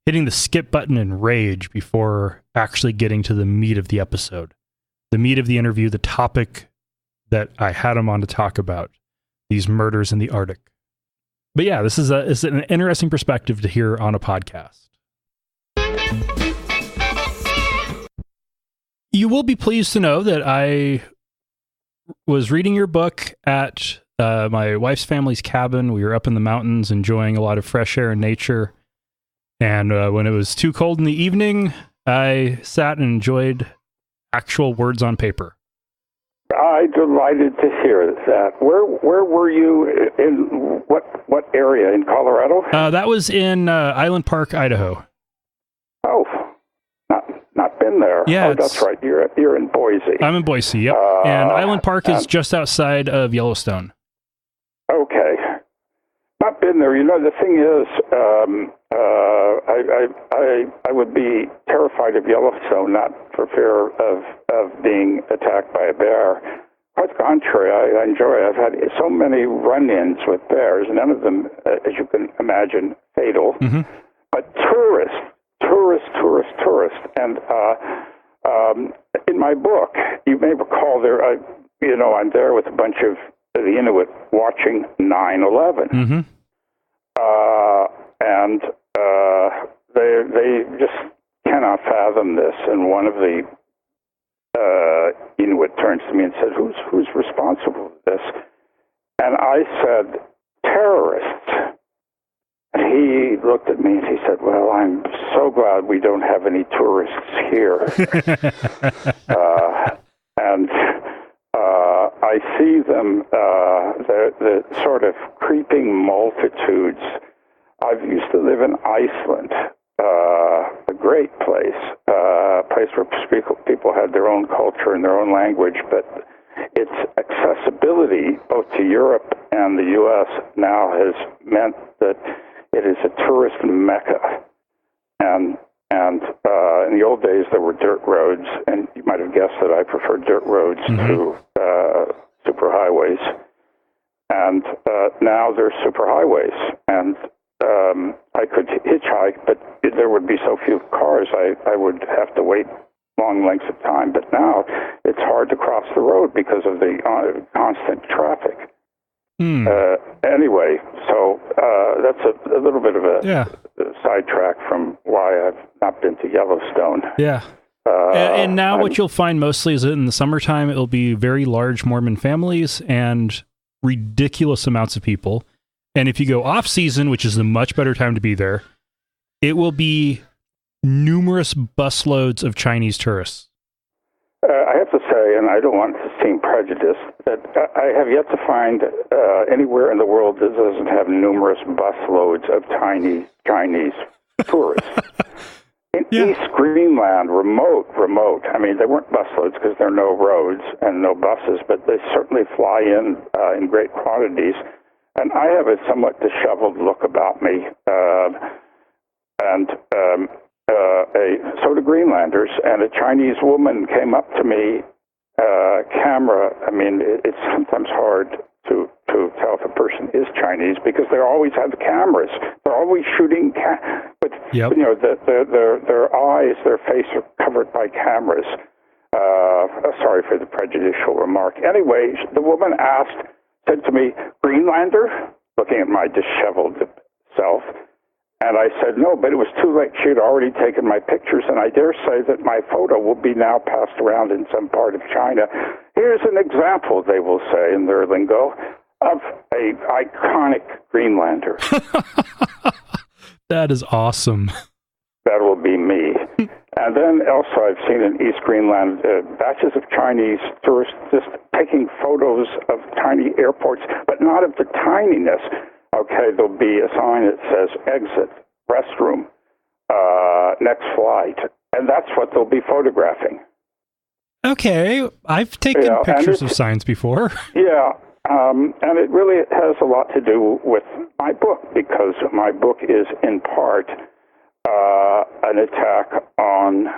hitting the skip button in rage before actually getting to the meat of the episode, the meat of the interview, the topic that I had him on to talk about, these murders in the Arctic. But yeah, this is an interesting perspective to hear on a podcast. You will be pleased to know that I was reading your book at my wife's family's cabin. We were up in the mountains enjoying a lot of fresh air and nature. And when it was too cold in the evening, I sat and enjoyed actual words on paper. I'm delighted to hear that. Where were you in what area in Colorado? That was in Island Park, Idaho. Oh, not been there. Yeah, that's right. You're in Boise. I'm in Boise. Yep. And Island Park is just outside of Yellowstone. Okay. Not been there. The thing is, I would be terrified of Yellowstone, not for fear of being attacked by a bear, quite the contrary. I enjoy it. I've had so many run-ins with bears, none of them, as you can imagine, fatal. Mm-hmm. But tourists. And in my book, you may recall I'm there with a bunch of the Inuit watching 9/11. Mm-hmm. And they just cannot fathom this. And one of the Inuit turns to me and said, "Who's responsible for this?" And I said, "Terrorists." And he looked at me and he said, "Well, I'm so glad we don't have any tourists here." And I see them, the sort of creeping multitudes. I used to live in Iceland, a great place, a place where people had their own culture and their own language, but its accessibility both to Europe and the U.S. now has meant that it is a tourist mecca. And in the old days, there were dirt roads, and you might have guessed that I prefer dirt roads to superhighways. And now there's superhighways, and I could hitchhike, but there would be so few cars, I would have to wait long lengths of time. But now it's hard to cross the road because of the constant traffic. Anyway, so that's a little bit of a sidetrack from why I've not been to Yellowstone. Yeah. And now what you'll find mostly is that in the summertime, it'll be very large Mormon families and ridiculous amounts of people. And if you go off season, which is a much better time to be there, it will be numerous busloads of Chinese tourists. I have to say, and I don't want to seem prejudiced, that I have yet to find anywhere in the world that doesn't have numerous busloads of tiny Chinese tourists. In East Greenland, remote, I mean, they weren't busloads because there are no roads and no buses, but they certainly fly in great quantities. And I have a somewhat disheveled look about me, so do Greenlanders, and a Chinese woman came up to me, camera. I mean, it's sometimes hard to tell if a person is Chinese because they always have cameras. They're always shooting with their eyes, their face are covered by cameras. Sorry for the prejudicial remark. Anyway, the woman said to me, "Greenlander?" looking at my disheveled self. And I said, "No," but it was too late. She had already taken my pictures, and I dare say that my photo will be now passed around in some part of China. Here's an example, they will say in their lingo, of a iconic Greenlander. That is awesome. That will be me. And then also I've seen in East Greenland batches of Chinese tourists just taking photos of tiny airports, but not of the tininess. Okay, there'll be a sign that says exit, restroom, next flight, and that's what they'll be photographing. Okay, I've taken pictures of signs before. Yeah, and it really has a lot to do with my book, because my book is in part an attack on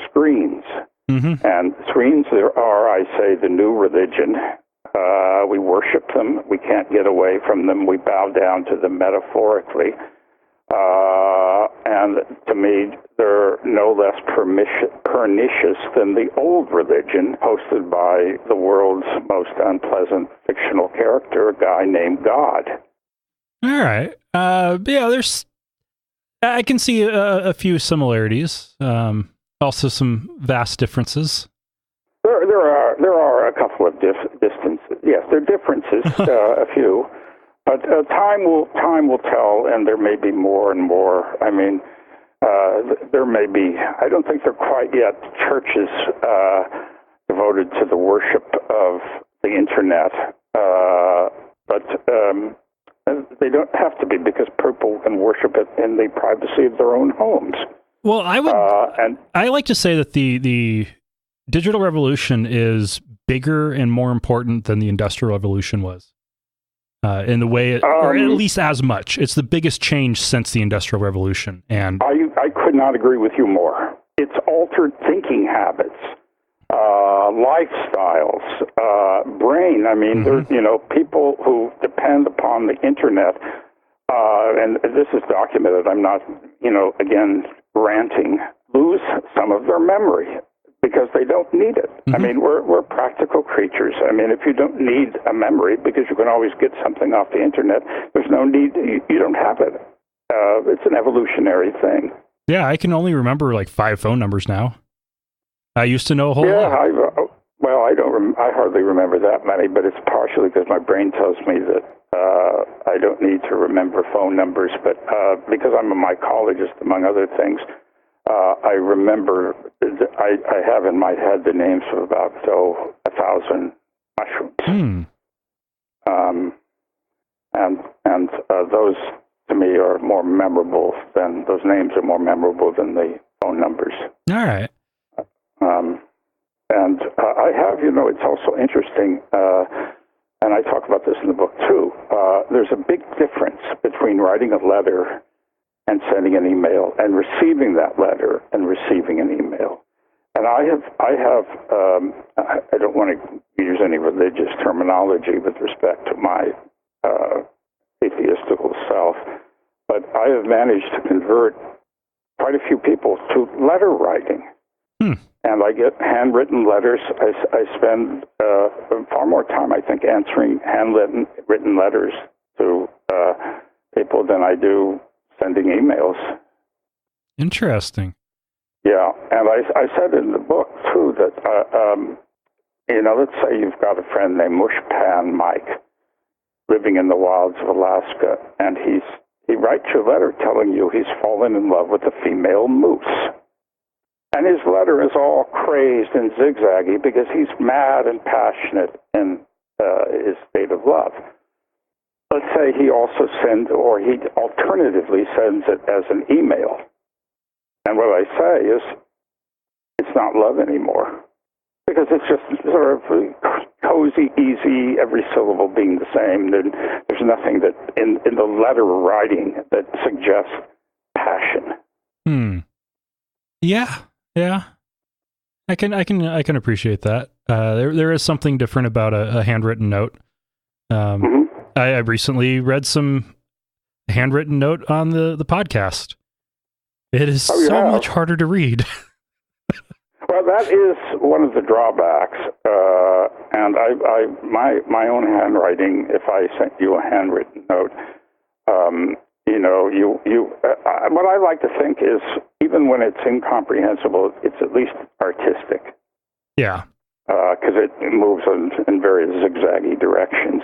screens. Mm-hmm. And screens are, I say, the new religion. We worship them. We can't get away from them. We bow down to them metaphorically. And to me, they're no less pernicious than the old religion hosted by the world's most unpleasant fictional character, a guy named God. All right. I can see a few similarities. Also some vast differences. There are a couple of distances. Yes, there are differences, a few, but time will tell, and there may be more and more. I mean, there may be. I don't think there are quite yet churches devoted to the worship of the internet, but they don't have to be, because people can worship it in the privacy of their own homes. Well, I like to say that the digital revolution is bigger and more important than the Industrial Revolution was. In the way, or at least as much. It's the biggest change since the Industrial Revolution. And I could not agree with you more. It's altered thinking habits. lifestyles, brain. I mean, there's, people who depend upon the internet, and this is documented. I'm not, again, ranting, lose some of their memory because they don't need it. I mean, we're practical creatures. I mean, if you don't need a memory because you can always get something off the internet, there's no need, you don't have it. It's an evolutionary thing. Yeah, I can only remember like 5 phone numbers now. I used to know a whole lot. I hardly remember that many, but it's partially because my brain tells me that I don't need to remember phone numbers, but because I'm a mycologist, among other things, I remember, I have in my head the names of about 1,000 mushrooms. And those, to me, are more memorable than, those names are more memorable than the phone numbers. All right. And I have, it's also interesting, and I talk about this in the book too, there's a big difference between writing a letter and sending an email and receiving that letter and receiving an email. And I don't want to use any religious terminology with respect to my atheistical self, but I have managed to convert quite a few people to letter writing. And I get handwritten letters. I spend far more time, I think, answering handwritten letters to people than I do sending emails. Interesting. Yeah, and I said in the book, too, that, let's say you've got a friend named Mushpan Mike living in the wilds of Alaska, and he writes you a letter telling you he's fallen in love with a female moose. And his letter is all crazed and zigzaggy because he's mad and passionate in his state of love. Let's say he also he alternatively sends it as an email. And what I say is, it's not love anymore. Because it's just sort of cozy, easy, every syllable being the same. There's nothing that in the letter writing that suggests passion. Yeah, I can appreciate that. There is something different about a handwritten note. I recently read some handwritten note on the podcast. It is so much harder to read. Well, that is one of the drawbacks. And my own handwriting, if I sent you a handwritten note, what I like to think is, even when it's incomprehensible, it's at least artistic. Yeah. Because it moves in various zigzaggy directions.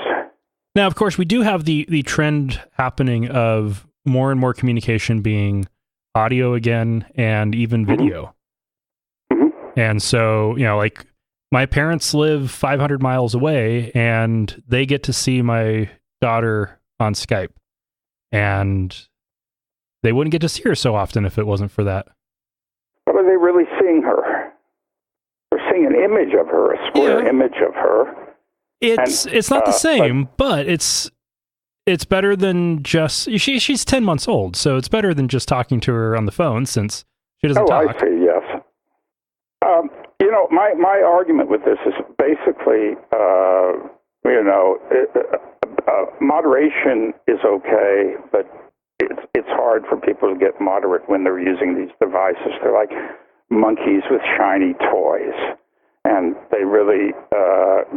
Now, of course, we do have the trend happening of more and more communication being audio again, and even video. And so, like, my parents live 500 miles away, and they get to see my daughter on Skype. And they wouldn't get to see her so often if it wasn't for that. But are they really seeing her? They're seeing an image of her, a square image of her. It's not the same, but it's better than just... She's 10 months old, so it's better than just talking to her on the phone, since she doesn't talk. I see, yes. My argument with this is basically, moderation is okay, but it's hard for people to get moderate when they're using these devices. They're like monkeys with shiny toys, and they really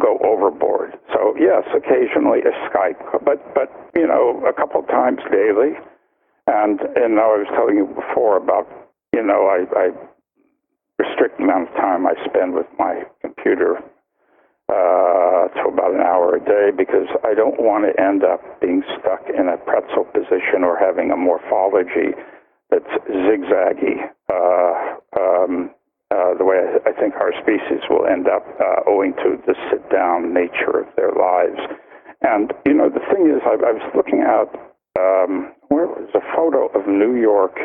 go overboard. So yes, occasionally a Skype, but a couple times daily. And I was telling you before about I restrict the amount of time I spend with my computer to about an hour a day, because I don't want to end up being stuck in a pretzel position or having a morphology that's zigzaggy, the way I think our species will end up owing to the sit-down nature of their lives. And, the thing is, I was looking at, where was a photo of New York,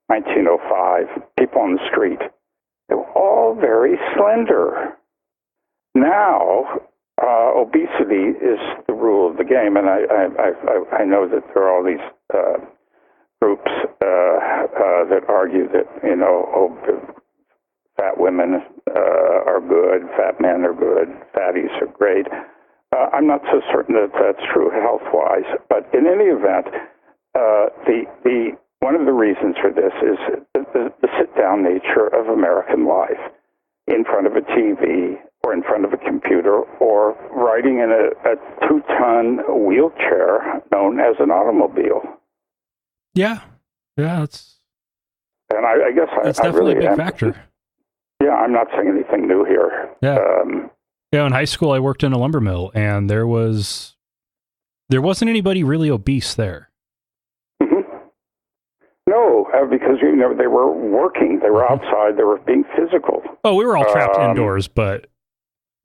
1905, people on the street. They were all very slender. Now, obesity is the rule of the game, and I know that there are all these groups that argue that fat women are are good, fat men are good, fatties are great. I'm not so certain that that's true health-wise, but in any event, the one of the reasons for this is the sit-down nature of American life, in front of a TV or in front of a computer or riding in a 2-ton wheelchair known as an automobile. Yeah, it's and I guess it's I definitely really a big factor. Yeah, I'm not saying anything new here. Yeah. In high school, I worked in a lumber mill, and there wasn't anybody really obese there. Mm-hmm. No, because they were working, they were outside, they were being physical. Oh, we were all trapped indoors, but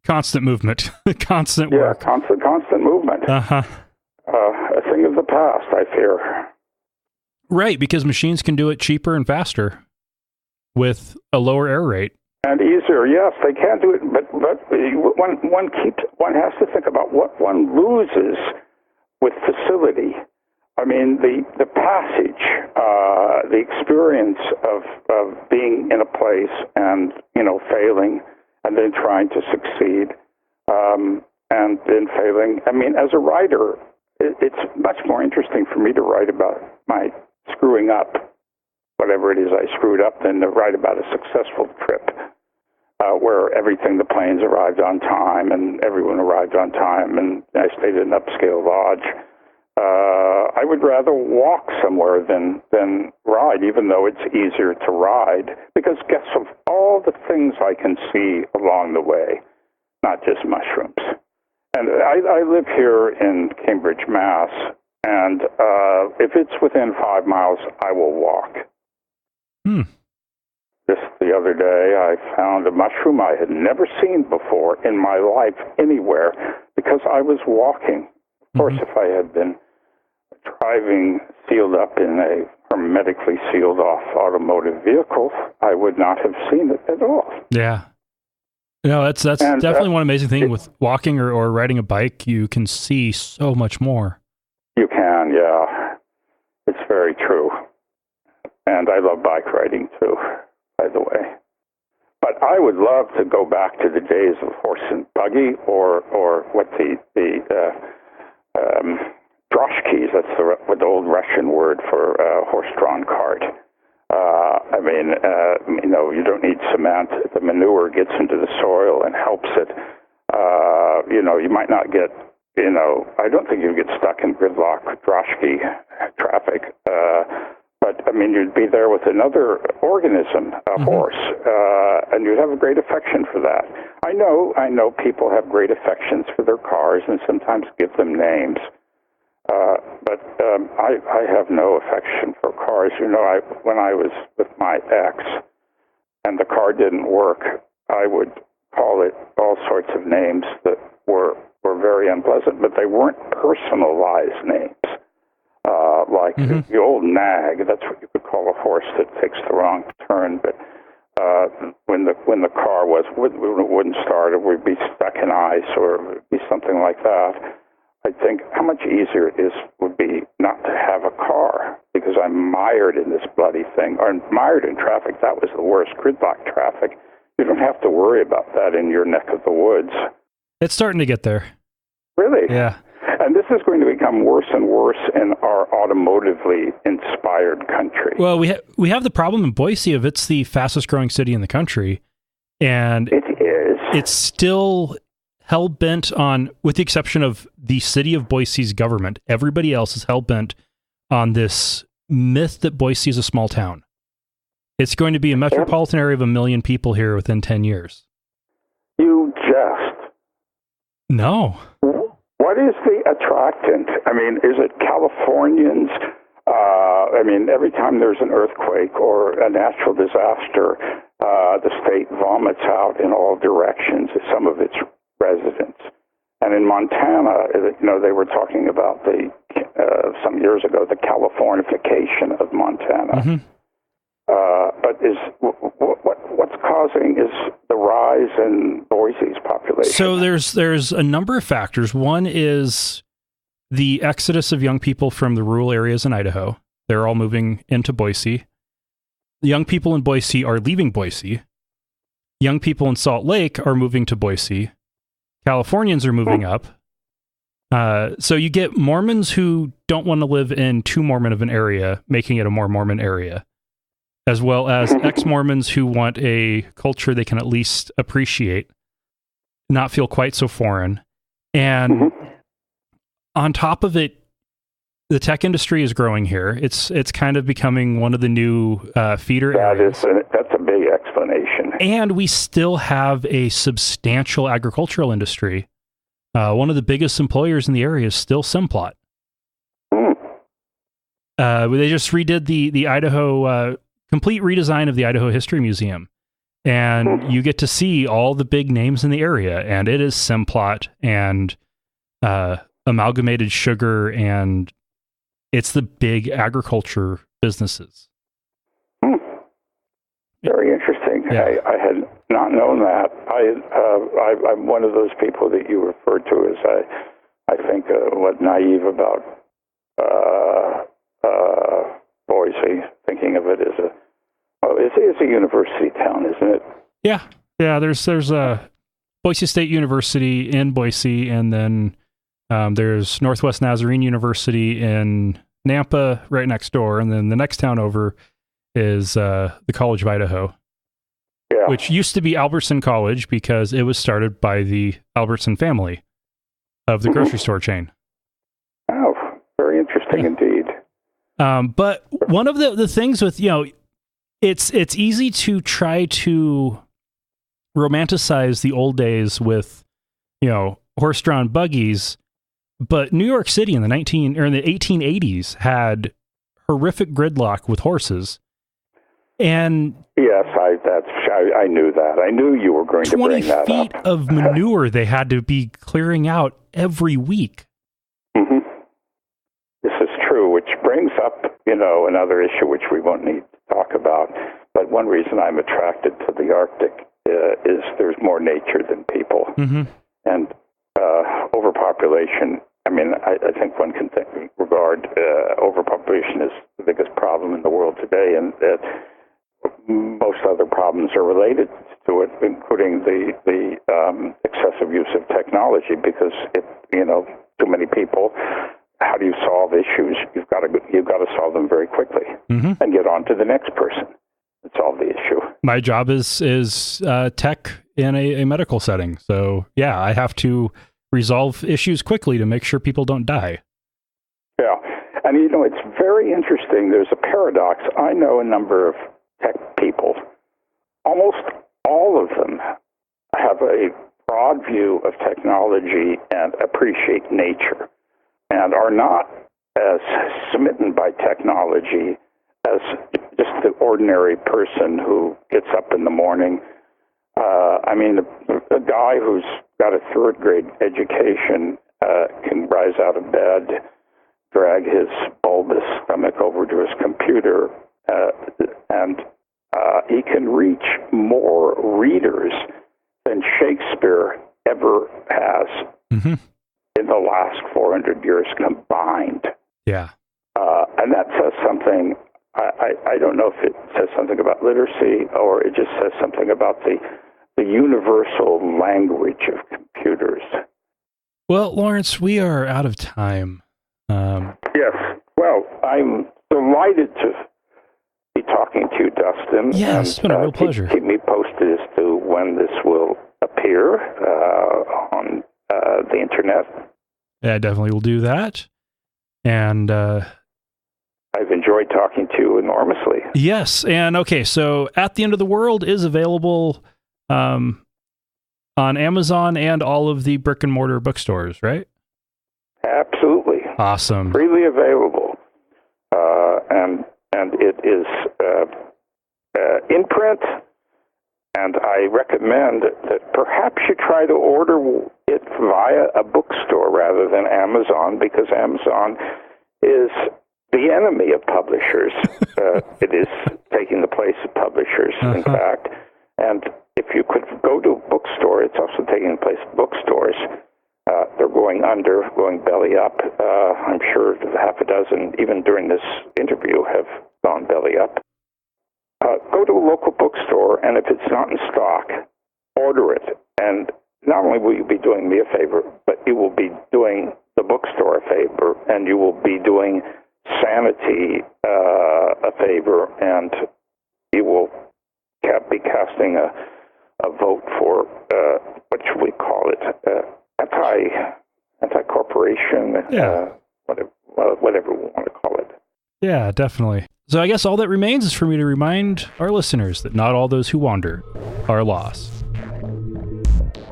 constant movement, constant work. Constant movement. Uh-huh. A thing of the past, I fear. Right, because machines can do it cheaper and faster with a lower error rate. And easier, yes, they can do it, but one has to think about what one loses with facility. I mean, the passage, the experience of being in a place and failing, and then trying to succeed, and then failing. I mean, as a writer, it's much more interesting for me to write about my screwing up, whatever it is I screwed up, than to write about a successful trip where the planes arrived on time and everyone arrived on time and I stayed in an upscale lodge. I would rather walk somewhere than ride, even though it's easier to ride, because guess of all the things I can see along the way, not just mushrooms. And I live here in Cambridge, Mass., and if it's within 5 miles, I will walk. Just the other day, I found a mushroom I had never seen before in my life anywhere because I was walking. Of course, if I had been driving sealed up in a hermetically sealed off automotive vehicle, I would not have seen it at all. Yeah. That's definitely one amazing thing with walking or riding a bike. You can see so much more. You can, yeah. It's very true. And I love bike riding too, by the way. But I would love to go back to the days of horse and buggy, or what the droshkis, that's the old Russian word for horse-drawn cart. You don't need cement. The manure gets into the soil and helps it. You might not get, I don't think you'd get stuck in gridlock droshki traffic. But, you'd be there with another organism, a horse, and you'd have a great affection for that. I know people have great affections for their cars and sometimes give them names. But I have no affection for cars. When I was with my ex and the car didn't work, I would call it all sorts of names that were very unpleasant, but they weren't personalized names. Like the old nag, that's what you could call a horse that takes the wrong turn. But when the car wouldn't start, or would be stuck in ice, or be something like that, I think how much easier it would be not to have a car, because I'm mired in this bloody thing, or mired in traffic. That was the worst, gridlock traffic. You don't have to worry about that in your neck of the woods. It's starting to get there. Really? Yeah. And this is going to become worse and worse in our automotively inspired country. Well, we have the problem in Boise of it's the fastest growing city in the country, and it is. It's still hell-bent on, with the exception of the city of Boise's government, everybody else is hell-bent on this myth that Boise is a small town. It's going to be a metropolitan area of 1 million people here within 10 years. You jest. No. What is the attractant? Is it Californians? Every time there's an earthquake or a natural disaster, the state vomits out in all directions some of its residents. And in Montana, they were talking about some years ago, the Californification of Montana. But what's causing is the rise in Boise's population. So there's a number of factors. One is the exodus of young people from the rural areas in Idaho. They're all moving into Boise. The young people in Boise are leaving Boise. young people in Salt Lake are moving to Boise. Californians are moving up. So you get Mormons who don't want to live in too Mormon of an area, making it a more Mormon area, as well as ex-Mormons who want a culture they can at least appreciate, not feel quite so foreign. And on top of it, the tech industry is growing here. It's kind of becoming one of the new feeder areas. That's a big explanation. And we still have a substantial agricultural industry. One of the biggest employers in the area is still Simplot. They just redid the Idaho, complete redesign of the Idaho History Museum. And you get to see all the big names in the area. And it is Simplot and Amalgamated Sugar, and it's the big agriculture businesses. Very interesting. Yeah. I had not known that. I'm one of those people that you referred to as I think naive about Boise, thinking of it as it's a university town, isn't it? Yeah. There's a Boise State University in Boise, and then there's Northwest Nazarene University in Nampa right next door, and then the next town over is the College of Idaho, which used to be Albertson College because it was started by the Albertson family of the grocery store chain. Oh, very interesting indeed. But one of the things with, it's easy to try to romanticize the old days with, horse-drawn buggies, but New York City in the 1880s had horrific gridlock with horses. And yes, I knew that. I knew you were going to bring that up. 20 feet of manure they had to be clearing out every week. This is true, which brings up, another issue which we won't need to talk about. But one reason I'm attracted to the Arctic is there's more nature than people. And overpopulation, I think one can regard overpopulation as the biggest problem in the world today, and that most other problems are related to it, including the excessive use of technology, because too many people. How do you solve issues? You've got to solve them very quickly and get on to the next person and solve the issue. My job is tech in a medical setting, so I have to resolve issues quickly to make sure people don't die. Yeah, and it's very interesting. There's a paradox. I know a number of tech people. Almost all of them have a broad view of technology and appreciate nature, and are not as smitten by technology as just the ordinary person who gets up in the morning. A guy who's got a third-grade education can rise out of bed, drag his bulbous stomach over to his computer, and he can reach more readers than Shakespeare ever has in the last 400 years combined. Yeah. And that says something. I don't know if it says something about literacy or it just says something about the universal language of computers. Well, Lawrence, we are out of time. Yes. Well, I'm delighted to be talking to you, Dustin. Yes, it's been a real pleasure. Keep me posted as to when this will appear on the internet. Yeah, I definitely will do that. And I've enjoyed talking to you enormously. Yes, and okay, so At the End of the World is available on Amazon and all of the brick and mortar bookstores, right? Absolutely. Awesome. Freely available. And it is in print, and I recommend that perhaps you try to order it via a bookstore rather than Amazon, because Amazon is the enemy of publishers. It is taking the place of publishers, in fact. And if you could go to a bookstore, it's also taking the place of bookstores. They're going under, going belly up. I'm sure half a dozen, even during this interview, have gone belly up. Go to a local bookstore, and if it's not in stock, order it. And not only will you be doing me a favor, but you will be doing the bookstore a favor, and you will be doing sanity a favor, and you will be casting a vote for, what should we call it, anti-corporation, whatever we want to call it. Yeah, definitely. So I guess all that remains is for me to remind our listeners that not all those who wander are lost.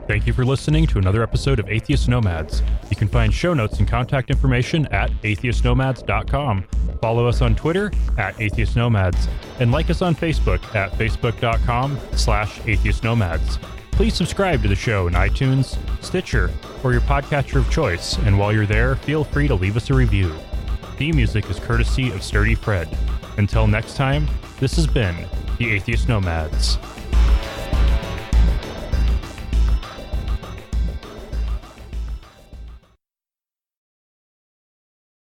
Thank you for listening to another episode of Atheist Nomads. You can find show notes and contact information at atheistnomads.com. Follow us on Twitter at atheistnomads, and like us on Facebook at facebook.com/atheistnomads. Please subscribe to the show in iTunes, Stitcher, or your podcatcher of choice, and while you're there, feel free to leave us a review. Theme music is courtesy of Sturdy Fred. Until next time, this has been the Atheist Nomads.